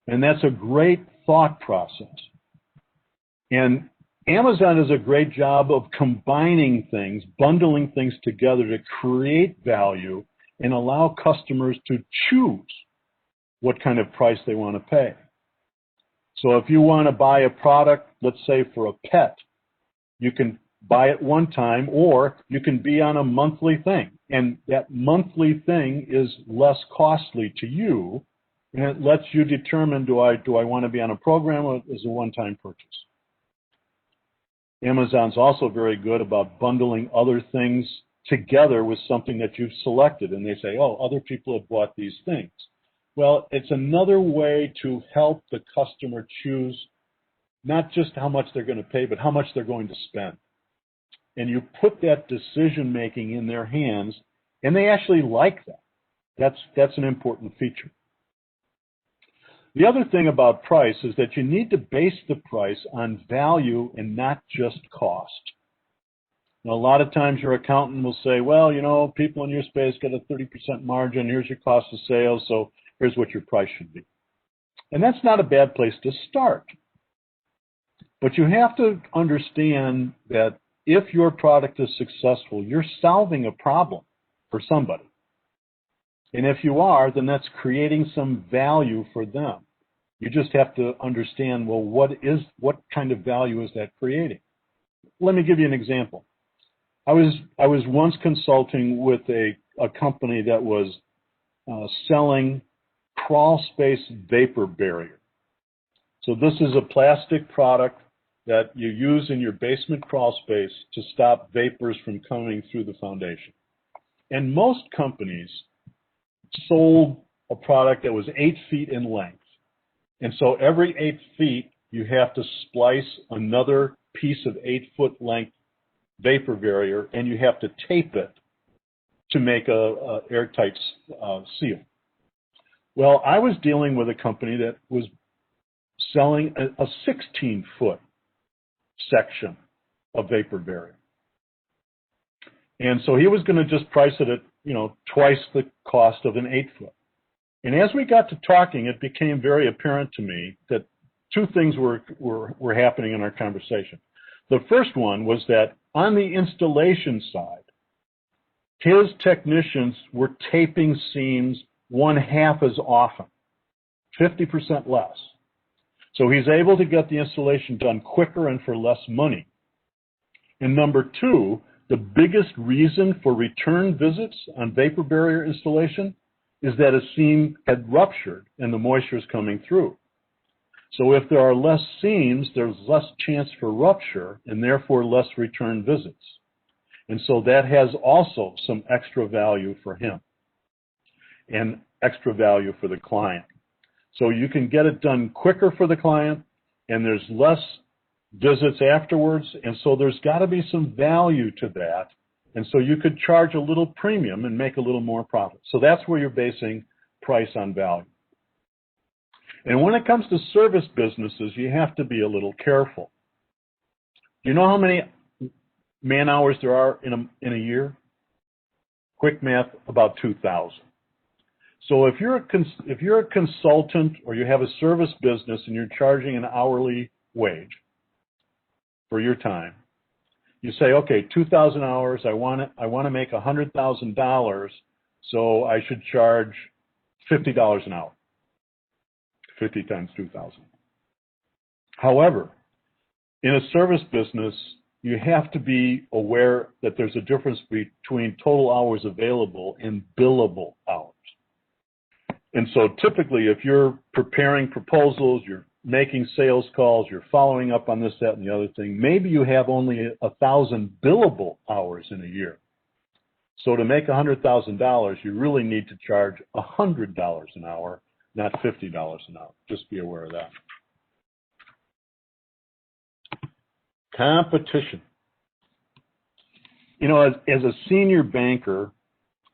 And that's a great thought process. And Amazon does a great job of combining things, bundling things together to create value and allow customers to choose what kind of price they want to pay. So if you want to buy a product, let's say for a pet, you can buy it one time, or you can be on a monthly thing. And that monthly thing is less costly to you, and it lets you determine, do I want to be on a program or is it a one-time purchase? Amazon's also very good about bundling other things together with something that you've selected, and they say, oh, other people have bought these things. Well, it's another way to help the customer choose not just how much they're going to pay, but how much they're going to spend. And you put that decision-making in their hands, and they actually like that. That's an important feature. The other thing about price is that you need to base the price on value and not just cost. Now, a lot of times your accountant will say, well, you know, people in your space get a 30% margin. Here's your cost of sales, so here's what your price should be. And that's not a bad place to start. But you have to understand that if your product is successful, you're solving a problem for somebody. And if you are, then that's creating some value for them. You just have to understand, well, what kind of value is that creating? Let me give you an example. I was once consulting with a company that was selling crawl space vapor barrier. So this is a plastic product that you use in your basement crawl space to stop vapors from coming through the foundation. And most companies sold a product that was 8 feet in length. And so every 8 feet, you have to splice another piece of 8-foot length vapor barrier, and you have to tape it to make a airtight seal. Well, I was dealing with a company that was selling a 16-foot section of vapor barrier. And so he was going to just price it at, twice the cost of an 8-foot. And as we got to talking, it became very apparent to me that two things were happening in our conversation. The first one was that on the installation side, his technicians were taping seams 1/2 as often, 50% less. So he's able to get the installation done quicker and for less money. And number two, the biggest reason for return visits on vapor barrier installation is that a seam had ruptured and the moisture is coming through. So if there are less seams, there's less chance for rupture and therefore less return visits. And so that has also some extra value for him and extra value for the client. So you can get it done quicker for the client, and there's less visits afterwards, and so there's got to be some value to that. And so you could charge a little premium and make a little more profit. So that's where you're basing price on value. And when it comes to service businesses, you have to be a little careful. Do you know how many man hours there are in a year? Quick math, about 2,000. So if you're a consultant or you have a service business and you're charging an hourly wage for your time, you say, okay, 2,000 hours, I want to make $100,000, so I should charge $50 an hour. 50 times 2,000. However, in a service business, you have to be aware that there's a difference between total hours available and billable hours. And so typically, if you're preparing proposals, you're making sales calls, you're following up on this, that, and the other thing, maybe you have only 1,000 billable hours in a year. So to make $100,000, you really need to charge $100 an hour, not $50 an hour. Just be aware of that. Competition. As a senior banker,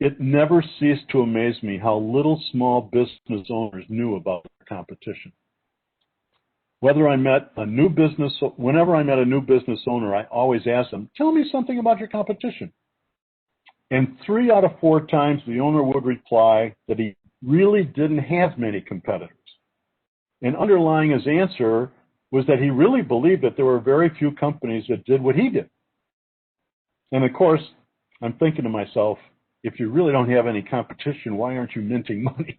It never ceased to amaze me how little small business owners knew about their competition. Whenever I met a new business owner, I always asked them, tell me something about your competition. And 3 out of 4 times the owner would reply that he really didn't have many competitors. And underlying his answer was that he really believed that there were very few companies that did what he did. And of course, I'm thinking to myself, if you really don't have any competition, why aren't you minting money?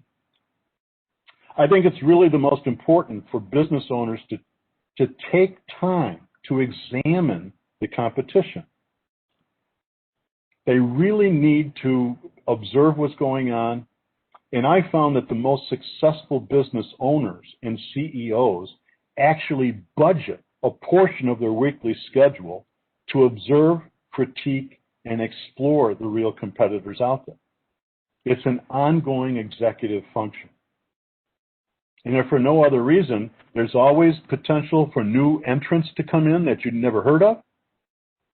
I think it's really the most important for business owners to take time to examine the competition. They really need to observe what's going on. And I found that the most successful business owners and CEOs actually budget a portion of their weekly schedule to observe, critique, and explore the real competitors out there. It's an ongoing executive function. And if for no other reason, there's always potential for new entrants to come in that you'd never heard of.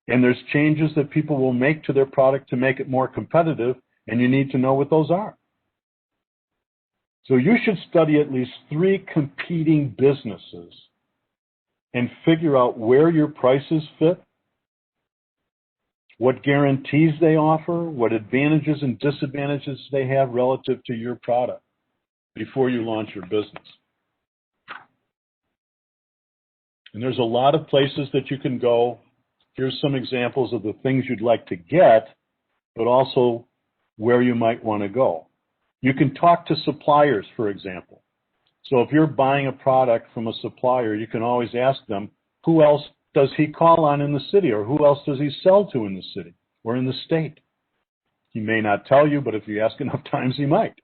And there's changes that people will make to their product to make it more competitive, and you need to know what those are. So you should study at least 3 competing businesses and figure out where your prices fit, what guarantees they offer, what advantages and disadvantages they have relative to your product before you launch your business. And there's a lot of places that you can go. Here's some examples of the things you'd like to get, but also where you might want to go. You can talk to suppliers, for example. So if you're buying a product from a supplier, you can always ask them, who else does he call on in the city, or who else does he sell to in the city or in the state? He may not tell you, but if you ask enough times, he might.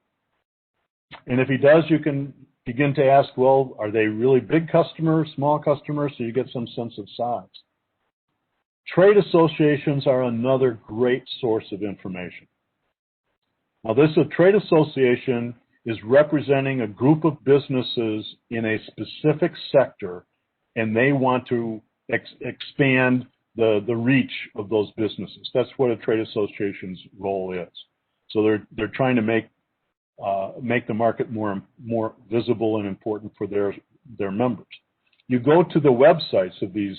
And if he does, you can begin to ask, well, are they really big customers, small customers, so you get some sense of size. Trade associations are another great source of information. Now, a trade association is representing a group of businesses in a specific sector, and they want to expand the reach of those businesses. That's what a trade association's role is. So they're trying to make the market more visible and important for their members. You go to the websites of these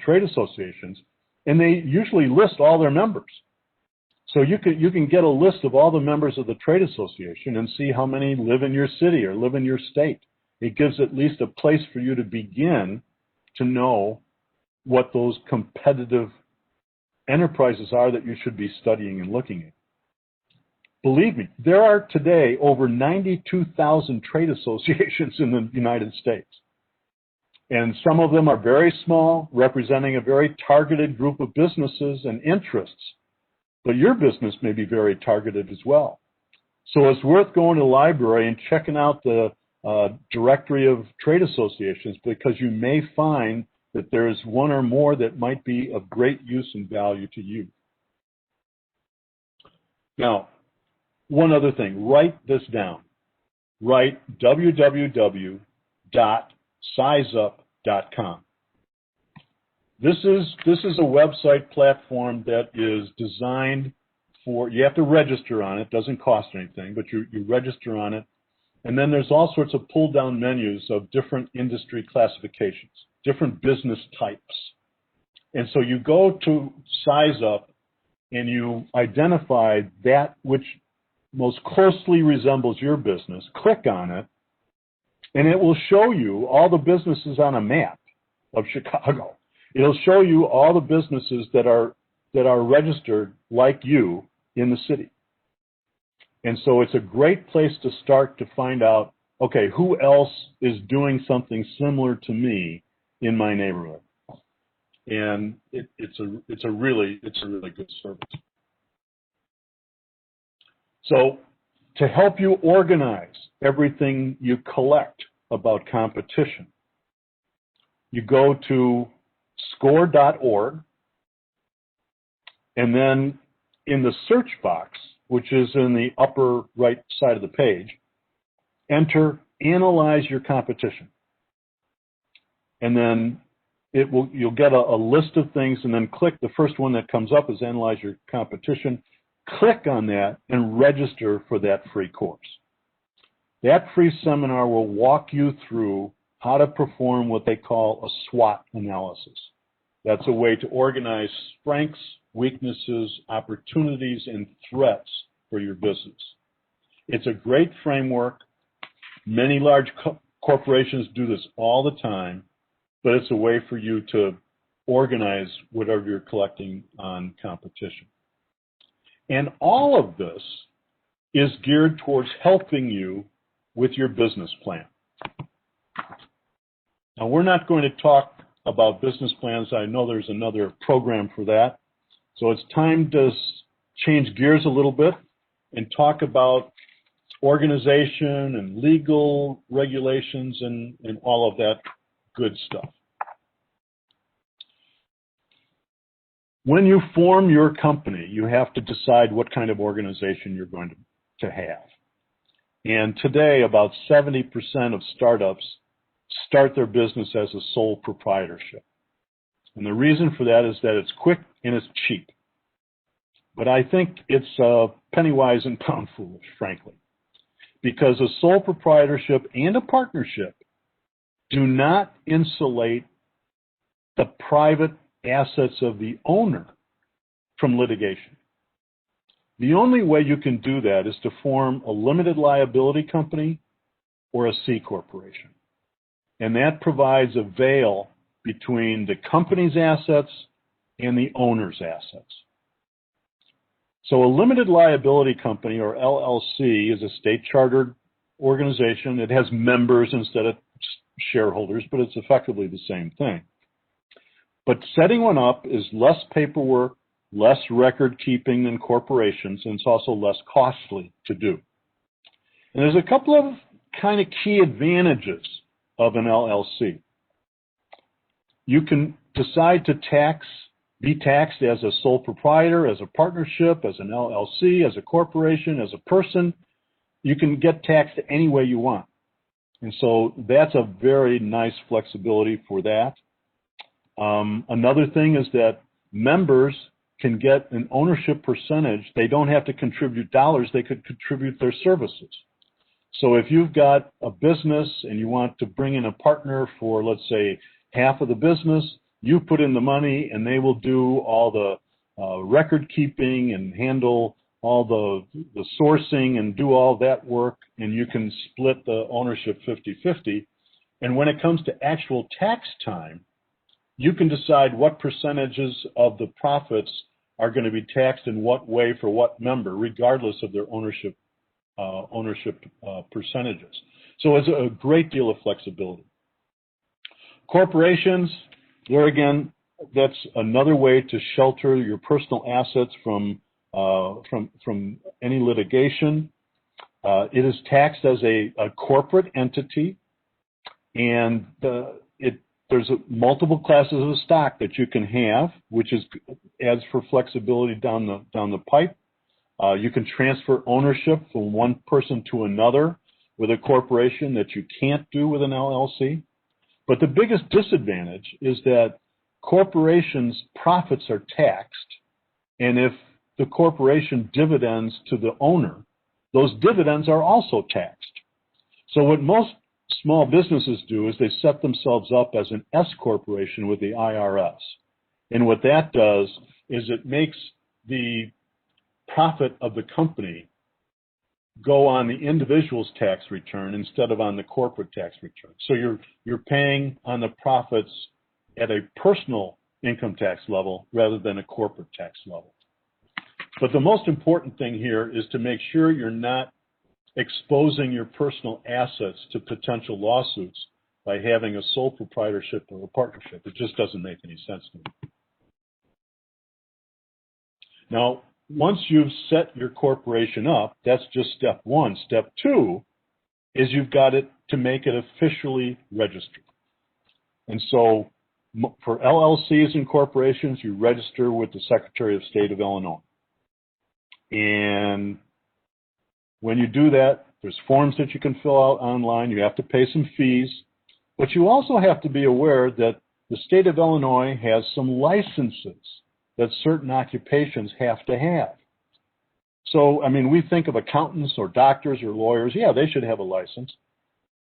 trade associations, and they usually list all their members. So you can get a list of all the members of the trade association and see how many live in your city or live in your state. It gives at least a place for you to begin to know what those competitive enterprises are that you should be studying and looking at. Believe me, there are today over 92,000 trade associations in the United States. And some of them are very small, representing a very targeted group of businesses and interests. But your business may be very targeted as well. So it's worth going to the library and checking out the directory of trade associations, because you may find that there's one or more that might be of great use and value to you. Now, one other thing, write this down. Write www.sizeup.com. This is a website platform that is designed for, you have to register on it, doesn't cost anything, but you register on it. And then there's all sorts of pull-down menus of different industry classifications, different business types. And so you go to Size Up and you identify that which most closely resembles your business, click on it, and it will show you all the businesses on a map of Chicago. It'll show you all the businesses that are registered like you in the city. And so it's a great place to start to find out, okay, who else is doing something similar to me in my neighborhood? And it's a really good service. So to help you organize everything you collect about competition, you go to score.org, and then in the search box, which is in the upper right side of the page, enter Analyze Your Competition. And then you'll get a list of things, and then click the first one that comes up is Analyze Your Competition. click on that and register for that free course. That free seminar will walk you through how to perform what they call a SWOT analysis. That's a way to organize strengths, weaknesses, opportunities, and threats for your business. It's a great framework. Many large corporations do this all the time, but it's a way for you to organize whatever you're collecting on competition. And all of this is geared towards helping you with your business plan. Now, we're not going to talk about business plans. I know there's another program for that. So it's time to change gears a little bit and talk about organization and legal regulations and all of that good stuff. When you form your company, you have to decide what kind of organization you're going to have. And today, about 70% of startups start their business as a sole proprietorship. And the reason for that is that it's quick and it's cheap. But I think it's penny wise and pound foolish, frankly, because a sole proprietorship and a partnership do not insulate the private assets of the owner from litigation. The only way you can do that is to form a limited liability company or a C corporation. And that provides a veil between the company's assets and the owner's assets. So a limited liability company, or LLC, is a state-chartered organization. It has members instead of shareholders, but it's effectively the same thing. But setting one up is less paperwork, less record keeping than corporations, and it's also less costly to do. And there's a couple of kind of key advantages of an LLC. You can decide to be taxed as a sole proprietor, as a partnership, as an LLC, as a corporation, as a person. You can get taxed any way you want. And so that's a very nice flexibility for that. Another thing is that members can get an ownership percentage. They don't have to contribute dollars. They could contribute their services. So if you've got a business and you want to bring in a partner for, let's say, half of the business, you put in the money and they will do all the record keeping and handle all the sourcing and do all that work, and you can split the ownership 50-50. And when it comes to actual tax time, you can decide what percentages of the profits are going to be taxed in what way for what member, regardless of their ownership percentages. So it's a great deal of flexibility. Corporations, there again, that's another way to shelter your personal assets from any litigation. It is taxed as a corporate entity, and there's multiple classes of stock that you can have, which adds for flexibility down the pipe. You can transfer ownership from one person to another with a corporation that you can't do with an LLC. But the biggest disadvantage is that corporations' profits are taxed, and if the corporation dividends to the owner, those dividends are also taxed. So what most small businesses do is they set themselves up as an S corporation with the IRS. And what that does is it makes the profit of the company go on the individual's tax return instead of on the corporate tax return. So you're paying on the profits at a personal income tax level rather than a corporate tax level. But the most important thing here is to make sure you're not exposing your personal assets to potential lawsuits by having a sole proprietorship or a partnership. It just doesn't make any sense to me. Now, once you've set your corporation up, that's just step one. Step two is you've got to make it officially registered. And so for LLCs and corporations, you register with the Secretary of State of Illinois. And when you do that, there's forms that you can fill out online. You have to pay some fees. But you also have to be aware that the state of Illinois has some licenses that certain occupations have to have. So, I mean, we think of accountants or doctors or lawyers. Yeah, they should have a license.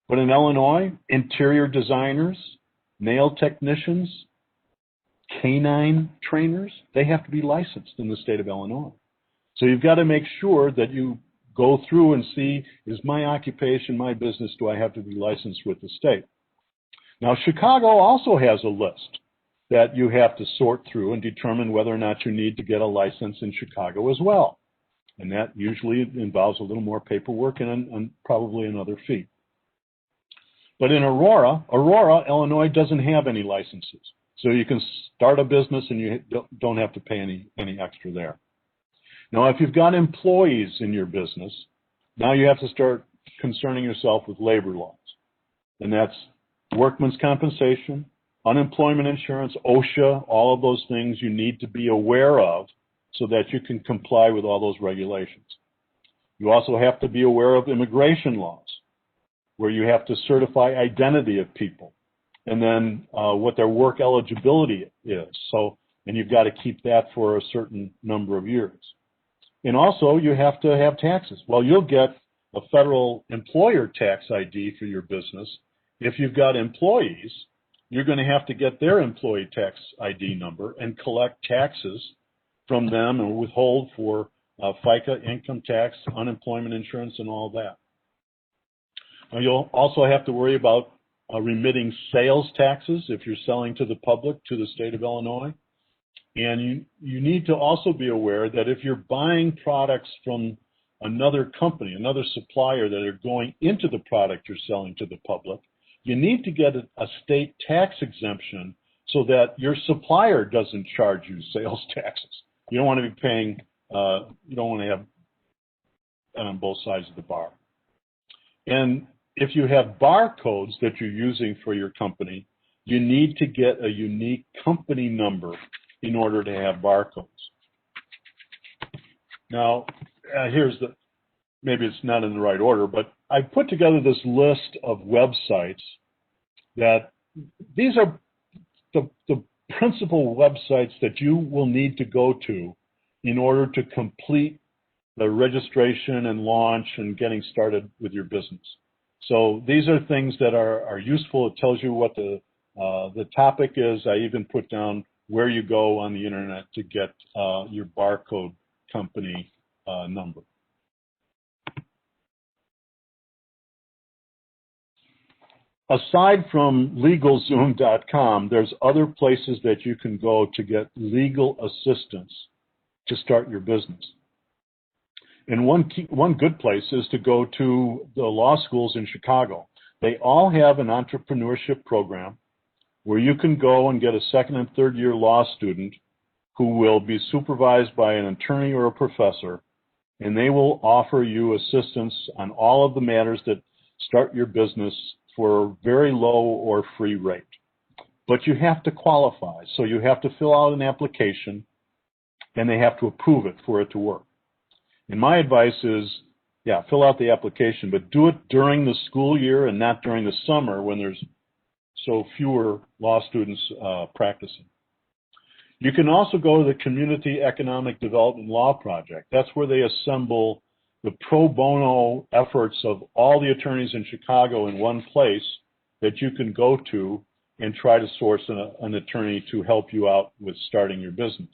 But in Illinois, interior designers, nail technicians, canine trainers, they have to be licensed in the state of Illinois. So you've got to make sure that you go through and see, is my occupation, my business, do I have to be licensed with the state? Now, Chicago also has a list that you have to sort through and determine whether or not you need to get a license in Chicago as well. And that usually involves a little more paperwork and probably another fee. But in Aurora, Illinois doesn't have any licenses. So you can start a business and you don't have to pay any extra there. Now, if you've got employees in your business, now you have to start concerning yourself with labor laws. And that's workman's compensation, unemployment insurance, OSHA, all of those things you need to be aware of so that you can comply with all those regulations. You also have to be aware of immigration laws, where you have to certify identity of people, and then what their work eligibility is. So, and you've got to keep that for a certain number of years. And also, you have to have taxes. Well, you'll get a federal employer tax ID for your business. If you've got employees, you're going to have to get their employee tax ID number and collect taxes from them and withhold for FICA, income tax, unemployment insurance, and all that. Now, you'll also have to worry about remitting sales taxes if you're selling to the public, to the state of Illinois. And you need to also be aware that if you're buying products from another company, another supplier that are going into the product you're selling to the public, you need to get a state tax exemption so that your supplier doesn't charge you sales taxes. You don't want to be paying, you don't want to have that on both sides of the bar. And if you have barcodes that you're using for your company, you need to get a unique company number in order to have barcodes. Now, maybe it's not in the right order, but I put together this list of websites that these are the principal websites that you will need to go to in order to complete the registration and launch and getting started with your business. So these are things that are useful. It tells you what the topic is. I even put down where you go on the internet to get your barcode company number. Aside from LegalZoom.com, there's other places that you can go to get legal assistance to start your business. And one good place is to go to the law schools in Chicago. They all have an entrepreneurship program where you can go and get a second and third year law student who will be supervised by an attorney or a professor, and they will offer you assistance on all of the matters that start your business for a very low or free rate. But you have to qualify, so you have to fill out an application, and they have to approve it for it to work. And my advice is, yeah, fill out the application, but do it during the school year and not during the summer when there's so fewer law students practicing. You can also go to the Community Economic Development Law Project. That's where they assemble the pro bono efforts of all the attorneys in Chicago in one place that you can go to and try to source an attorney to help you out with starting your business.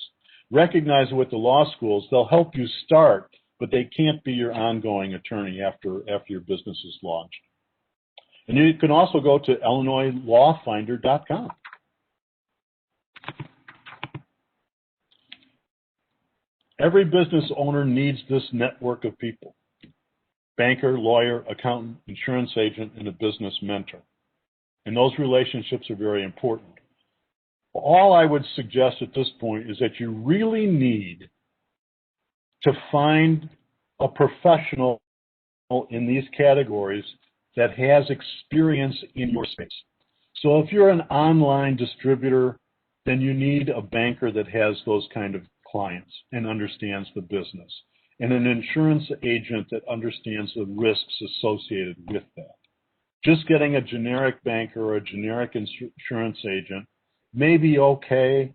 Recognize with the law schools, they'll help you start, but they can't be your ongoing attorney after your business is launched. And you can also go to IllinoisLawFinder.com. Every business owner needs this network of people: banker, lawyer, accountant, insurance agent, and a business mentor. And those relationships are very important. All I would suggest at this point is that you really need to find a professional in these categories that has experience in your space. So if you're an online distributor, then you need a banker that has those kind of clients and understands the business, and an insurance agent that understands the risks associated with that. Just getting a generic banker or a generic insurance agent may be okay,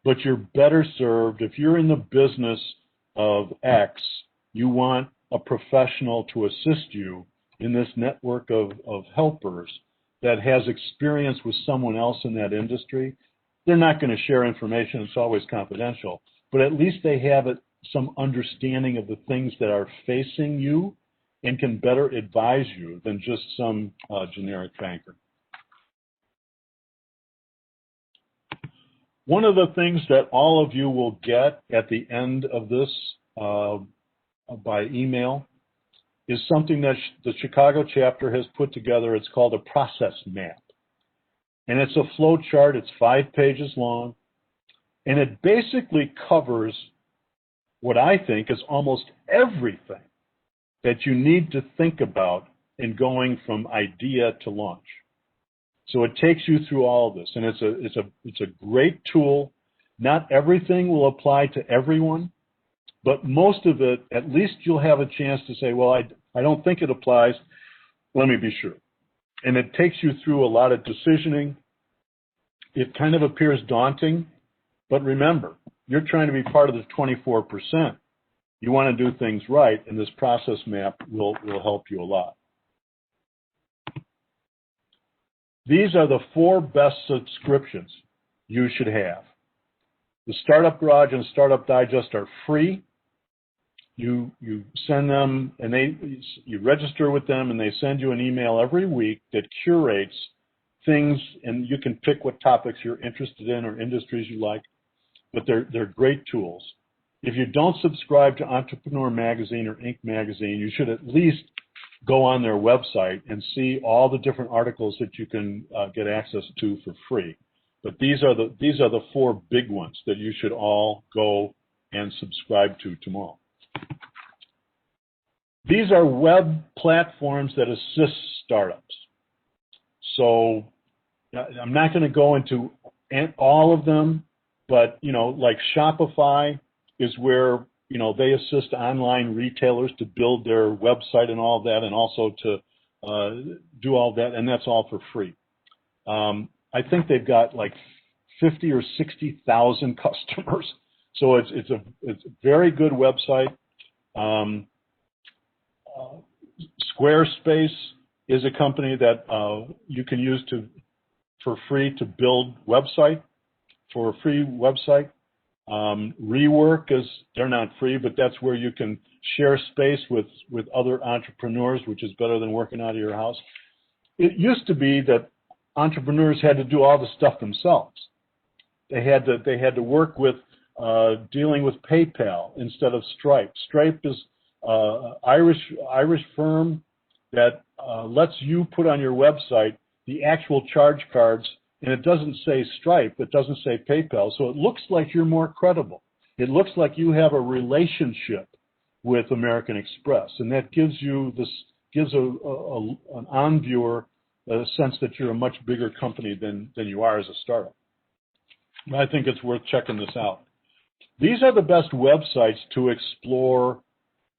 but you're better served if you're in the business of X You want a professional to assist you in this network of helpers that has experience with someone else in that industry. They're not going to share information. It's always confidential. But at least they have some understanding of the things that are facing you and can better advise you than just some generic banker. One of the things that all of you will get at the end of this by email is something that the Chicago chapter has put together. It's called a process map. And it's a flow chart. It's 5 pages long. And it basically covers what I think is almost everything that you need to think about in going from idea to launch. So it takes you through all of this, and it's a great tool. Not everything will apply to everyone, but most of it, at least you'll have a chance to say, well, I don't think it applies. Let me be sure. And it takes you through a lot of decisioning. It kind of appears daunting, but remember, you're trying to be part of the 24%. You want to do things right, and this process map will help you a lot. These are the 4 best subscriptions you should have. The Startup Garage and Startup Digest are free. You send them, and you register with them, and they send you an email every week that curates things, and you can pick what topics you're interested in or industries you like. But they're great tools. If you don't subscribe to Entrepreneur Magazine or Inc. Magazine, you should at least go on their website and see all the different articles that you can get access to for free. But these are the 4 big ones that you should all go and subscribe to tomorrow. These are web platforms that assist startups. So I'm not going to go into all of them, but like Shopify is where they assist online retailers to build their website and all that, and also to do all that, and that's all for free. I think they've got like 50 or 60,000 customers, so it's a very good website. Squarespace is a company that you can use for free to build website, for a free website. Rework they're not free, but that's where you can share space with other entrepreneurs, which is better than working out of your house. It used to be that entrepreneurs had to do all the stuff themselves. They had to work with dealing with PayPal instead of Stripe. Stripe is Irish firm that lets you put on your website the actual charge cards, and it doesn't say Stripe, it doesn't say PayPal, so it looks like you're more credible. It looks like you have a relationship with American Express, and that gives an on-viewer a sense that you're a much bigger company than you are as a startup. I think it's worth checking this out. These are the best websites to explore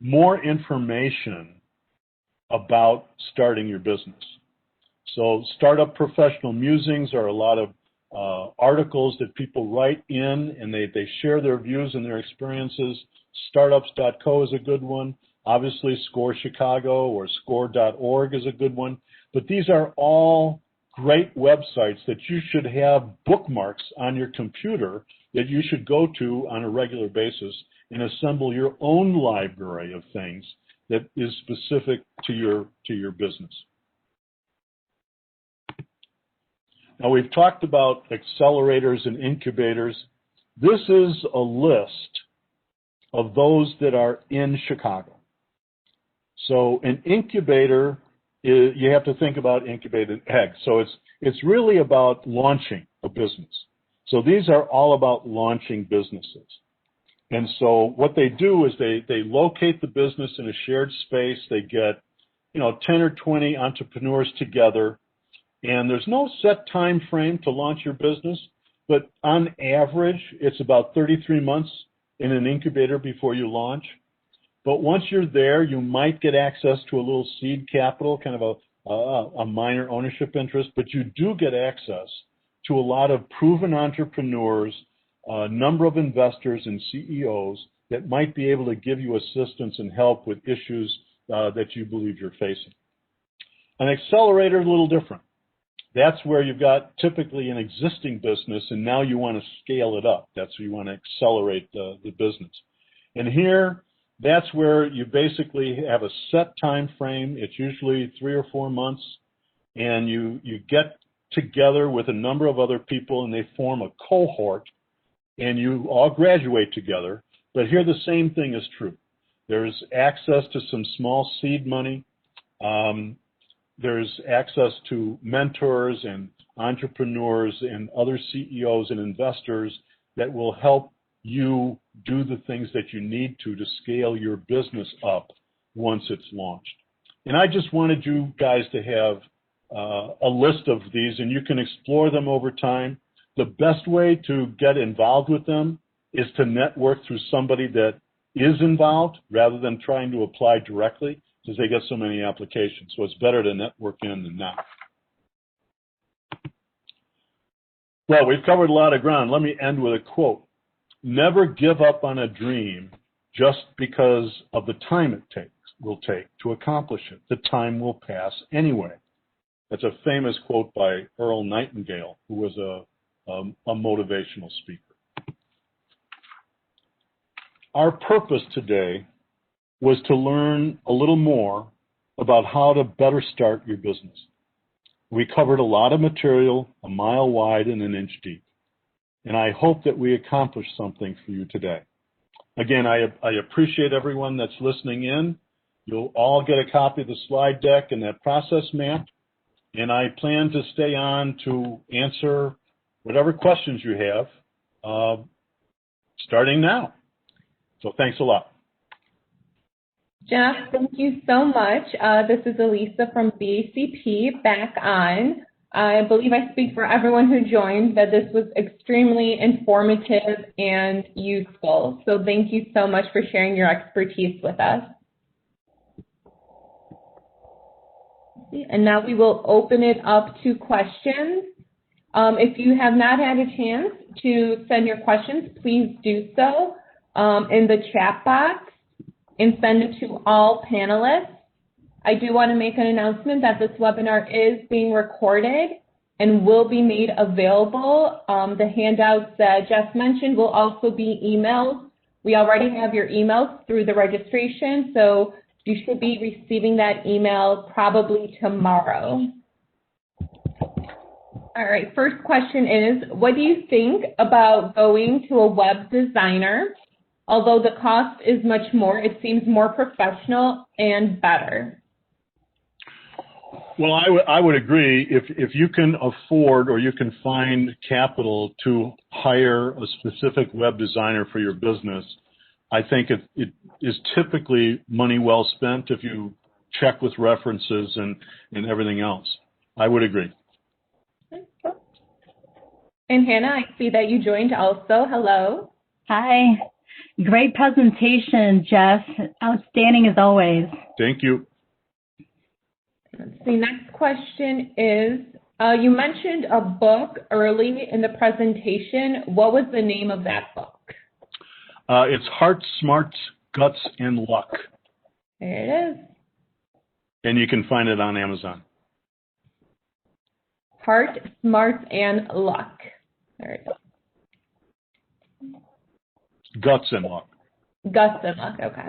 more information about starting your business. So Startup Professional Musings are a lot of articles that people write in, and they share their views and their experiences. Startups.co is a good one. Obviously, Score Chicago or Score.org is a good one. But these are all great websites that you should have bookmarks on your computer that you should go to on a regular basis and assemble your own library of things that is specific to your business. Now, we've talked about accelerators and incubators. This is a list of those that are in Chicago. So an incubator, you have to think about incubated eggs. So it's really about launching a business. So these are all about launching businesses. And so what they do is they locate the business in a shared space. They get 10 or 20 entrepreneurs together, and there's no set time frame to launch your business, but on average, it's about 33 months in an incubator before you launch. But once you're there, you might get access to a little seed capital, kind of a minor ownership interest, but you do get access to a lot of proven entrepreneurs, a number of investors and CEOs that might be able to give you assistance and help with issues that you believe you're facing. An accelerator is a little different. That's where you've got typically an existing business and now you want to scale it up. That's where you want to accelerate the business. And here, that's where you basically have a set time frame. It's usually 3 or 4 months, and you get together with a number of other people and they form a cohort and you all graduate together. But here the same thing is true. There's access to some small seed money. There's access to mentors and entrepreneurs and other CEOs and investors that will help you do the things that you need to scale your business up once it's launched. And I just wanted you guys to have a list of these, and you can explore them over time. The best way to get involved with them is to network through somebody that is involved rather than trying to apply directly, because they get so many applications. So it's better to network in than not. Well, we've covered a lot of ground. Let me end with a quote. Never give up on a dream just because of the time it will take to accomplish it. The time will pass anyway. That's a famous quote by Earl Nightingale, who was a motivational speaker. Our purpose today was to learn a little more about how to better start your business. We covered a lot of material, a mile wide and an inch deep. And I hope that we accomplished something for you today. Again, I appreciate everyone that's listening in. You'll all get a copy of the slide deck and that process map. And I plan to stay on to answer whatever questions you have starting now. So thanks a lot. Jeff, thank you so much. This is Elisa from BACP back on. I believe I speak for everyone who joined that this was extremely informative and useful. So thank you so much for sharing your expertise with us. And now we will open it up to questions. If you have not had a chance to send your questions, please do so in the chat box and send it to all panelists. I do want to make an announcement that this webinar is being recorded and will be made available. The handouts that Jeff mentioned will also be emailed. We already have your emails through the registration, so you should be receiving that email probably tomorrow. All right, first question is, what do you think about going to a web designer? Although the cost is much more, it seems more professional and better. Well, I would agree. If you can afford or you can find capital to hire a specific web designer for your business, I think it is typically money well spent if you check with references and everything else. I would agree. And Hannah, I see that you joined also. Hello. Hi. Great presentation, Jeff. Outstanding as always. Thank you. The next question is, you mentioned a book early in the presentation. What was the name of that book? It's Heart, Smarts, Guts, and Luck. There it is. And you can find it on Amazon. Heart, Smarts, and Luck. There it is. Guts and Luck. Guts and Luck, okay.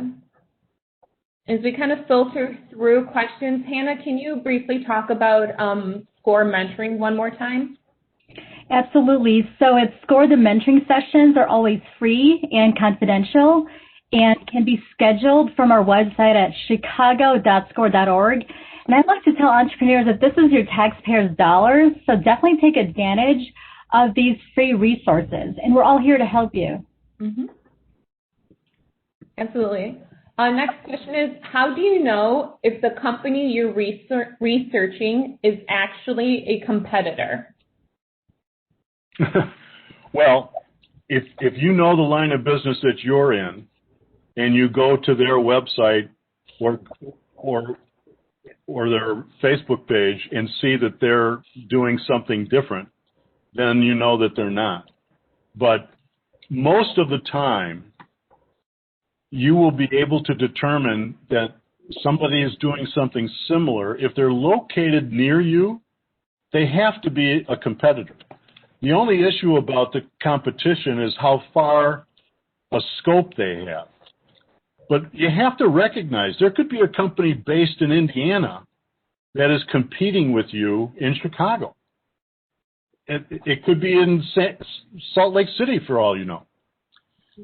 As we kind of filter through questions, Hannah, can you briefly talk about SCORE mentoring one more time? Absolutely. So at SCORE, the mentoring sessions are always free and confidential and can be scheduled from our website at chicago.score.org. And I'd like to tell entrepreneurs that this is your taxpayers' dollars, so definitely take advantage of these free resources. And we're all here to help you. Mm-hmm. Absolutely. Next question is, how do you know if the company you're researching is actually a competitor? Well, if you know the line of business that you're in and you go to their website or their Facebook page and see that they're doing something different, then you know that they're not. But most of the time, you will be able to determine that somebody is doing something similar. If they're located near you, they have to be a competitor. The only issue about the competition is how far a scope they have. But you have to recognize there could be a company based in Indiana that is competing with you in Chicago. It could be in Salt Lake City for all you know.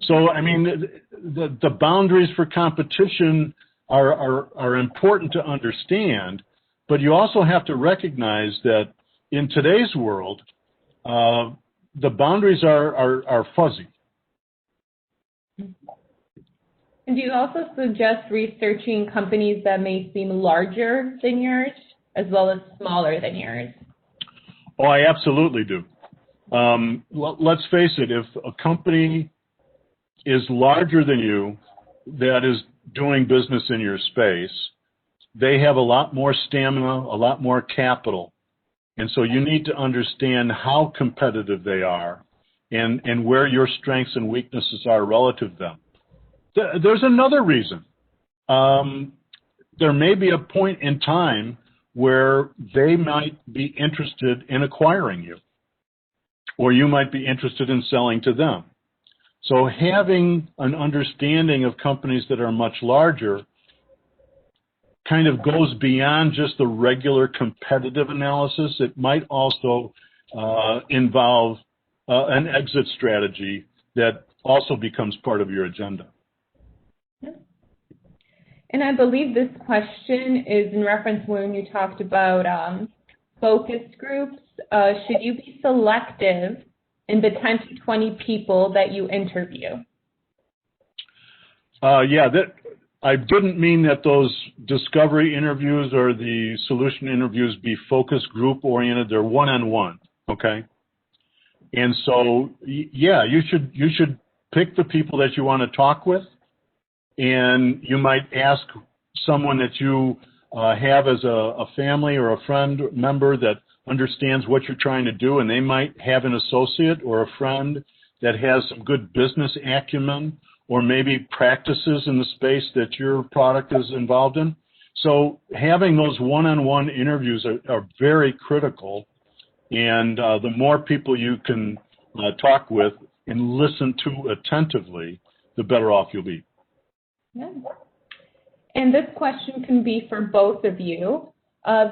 So, I mean, the boundaries for competition are important to understand, but you also have to recognize that in today's world, the boundaries are fuzzy. And do you also suggest researching companies that may seem larger than yours as well as smaller than yours? Oh, I absolutely do. Let's face it, if a company is larger than you that is doing business in your space, they have a lot more stamina, a lot more capital. And so you need to understand how competitive they are and where your strengths and weaknesses are relative to them. There's another reason. There may be a point in time where they might be interested in acquiring you, or you might be interested in selling to them. So having an understanding of companies that are much larger kind of goes beyond just the regular competitive analysis. It might also involve an exit strategy that also becomes part of your agenda. And I believe this question is in reference when you talked about focus groups. Should you be selective in the 10 to 20 people that you interview? I didn't mean that those discovery interviews or the solution interviews be focus group oriented. They're one-on-one, okay? And so, yeah, you should pick the people that you want to talk with, and you might ask someone that you have as a family or a friend member that understands what you're trying to do, and they might have an associate or a friend that has some good business acumen or maybe practices in the space that your product is involved in. So having those one-on-one interviews are very critical, and the more people you can talk with and listen to attentively, the better off you'll be. Yeah. And this question can be for both of you.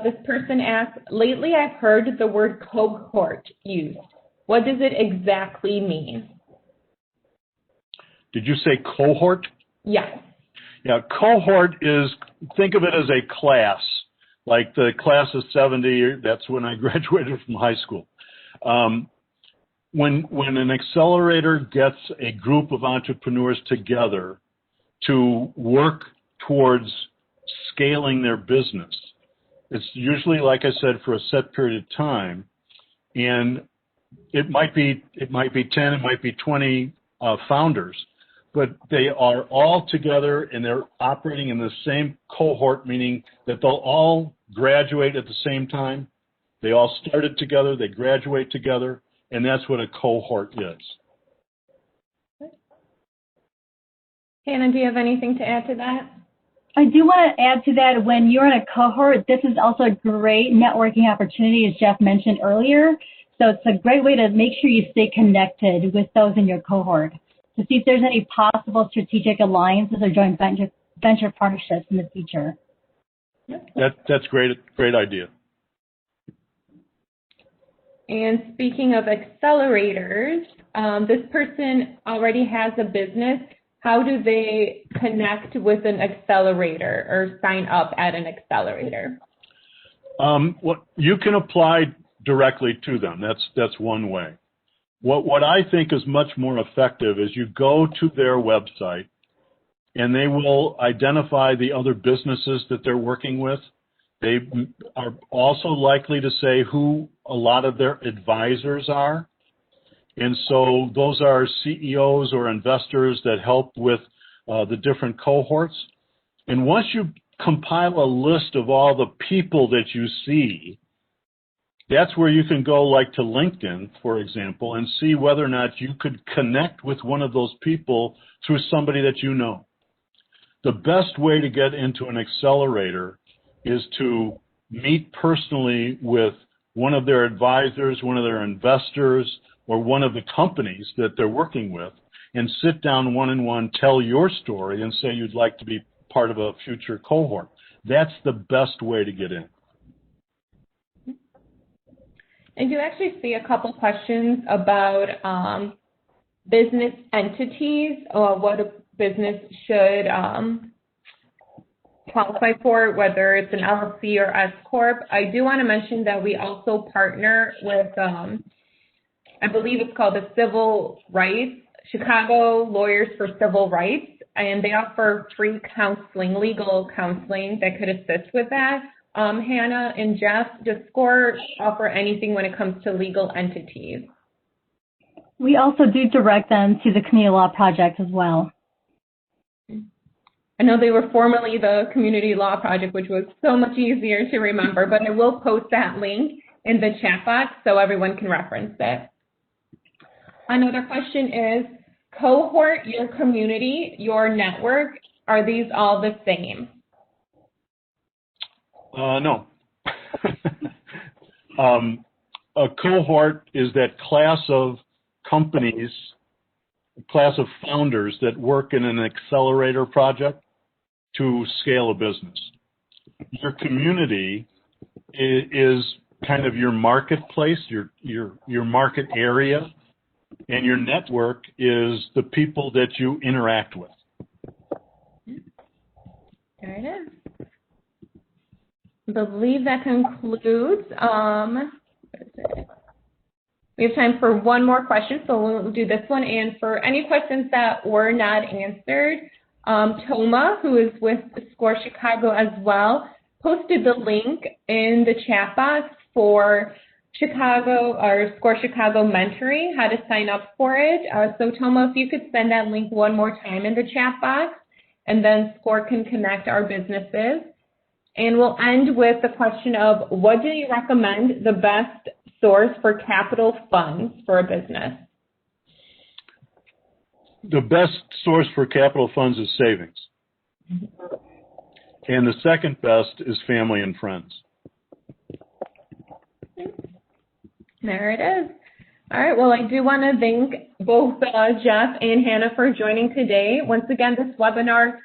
This person asks, lately I've heard the word cohort used. What does it exactly mean? Did you say cohort? Yes. Yeah, cohort is, think of it as a class, like the class of 70, that's when I graduated from high school. When an accelerator gets a group of entrepreneurs together to work towards scaling their business, it's usually, like I said, for a set period of time, and it might be 10, it might be 20 founders, but they are all together and they're operating in the same cohort, meaning that they'll all graduate at the same time. They all started together, they graduate together, and that's what a cohort is. Hannah, do you have anything to add to that? I do want to add to that, when you're in a cohort, this is also a great networking opportunity, as Jeff mentioned earlier. So it's a great way to make sure you stay connected with those in your cohort to see if there's any possible strategic alliances or joint venture partnerships in the future. That's great idea. And speaking of accelerators, this person already has a business. How do they connect with an accelerator or sign up at an accelerator? Well, you can apply directly to them. That's one way. What I think is much more effective is you go to their website and they will identify the other businesses that they're working with. They are also likely to say who a lot of their advisors are. And so those are CEOs or investors that help with the different cohorts. And once you compile a list of all the people that you see, that's where you can go, like to LinkedIn, for example, and see whether or not you could connect with one of those people through somebody that you know. the best way to get into an accelerator is to meet personally with one of their advisors, one of their investors, or one of the companies that they're working with, and sit down one-on-one, tell your story, and say you'd like to be part of a future cohort. That's the best way to get in. And you actually see a couple questions about business entities, or what a business should qualify for, whether it's an LLC or S Corp. I do want to mention that we also partner with, I believe it's called the Civil Rights, Chicago Lawyers for Civil Rights, and they offer free counseling, legal counseling that could assist with that. Hannah and Jeff, does SCORE offer anything when it comes to legal entities? We also do direct them to the Community Law Project as well. I know they were formerly the Community Law Project, which was so much easier to remember, but I will post that link in the chat box so everyone can reference it. Another question is, cohort, your community, your network, are these all the same? No. A cohort is that class of companies, class of founders that work in an accelerator project to scale a business. Your community is kind of your marketplace, your market area, and your network is the people that you interact with. There it is. I believe that concludes. We have time for one more question, so we'll do this one. And for any questions that were not answered, Toma, who is with SCORE Chicago as well, posted the link in the chat box for Chicago or SCORE Chicago mentoring, how to sign up for it. So Toma, if you could send that link one more time in the chat box, and then SCORE can connect our businesses. And we'll end with the question of, what do you recommend the best source for capital funds for a business? The best source for capital funds is savings. And the second best is family and friends. There it is. All right, well, I do want to thank both Jeff and Hannah for joining today. Once again, this webinar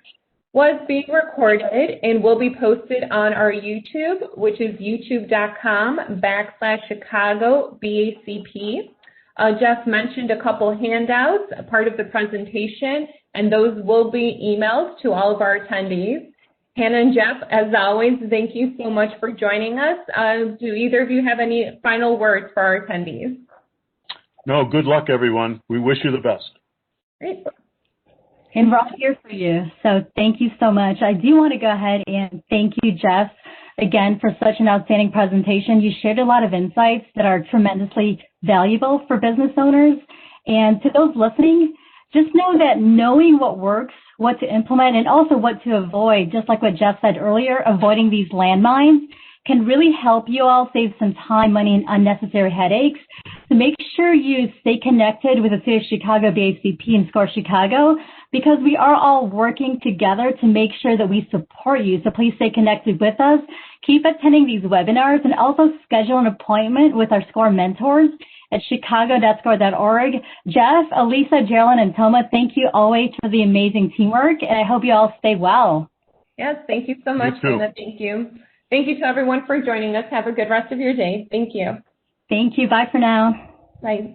was being recorded and will be posted on our YouTube, which is youtube.com/Chicago BACP. Jeff mentioned a couple handouts, a part of the presentation, and those will be emailed to all of our attendees. Hannah and Jeff, as always, thank you so much for joining us. Do either of you have any final words for our attendees? No, good luck, everyone. We wish you the best. Great. And we're all here for you, so thank you so much. I do want to go ahead and thank you, Jeff, again, for such an outstanding presentation. You shared a lot of insights that are tremendously valuable for business owners. And to those listening, just know that knowing what works, what to implement, and also what to avoid, just like what Jeff said earlier, avoiding these landmines, can really help you all save some time, money, and unnecessary headaches. So make sure you stay connected with the City of Chicago BACP and SCORE Chicago, because we are all working together to make sure that we support you. So please stay connected with us. Keep attending these webinars, and also schedule an appointment with our SCORE mentors at chicago.score.org. Jeff, Elisa, Geraldine, and Toma, thank you always for the amazing teamwork, and I hope you all stay well. Yes, thank you so much, Hannah. Thank you. Thank you to everyone for joining us. Have a good rest of your day. Thank you. Thank you. Bye for now. Bye.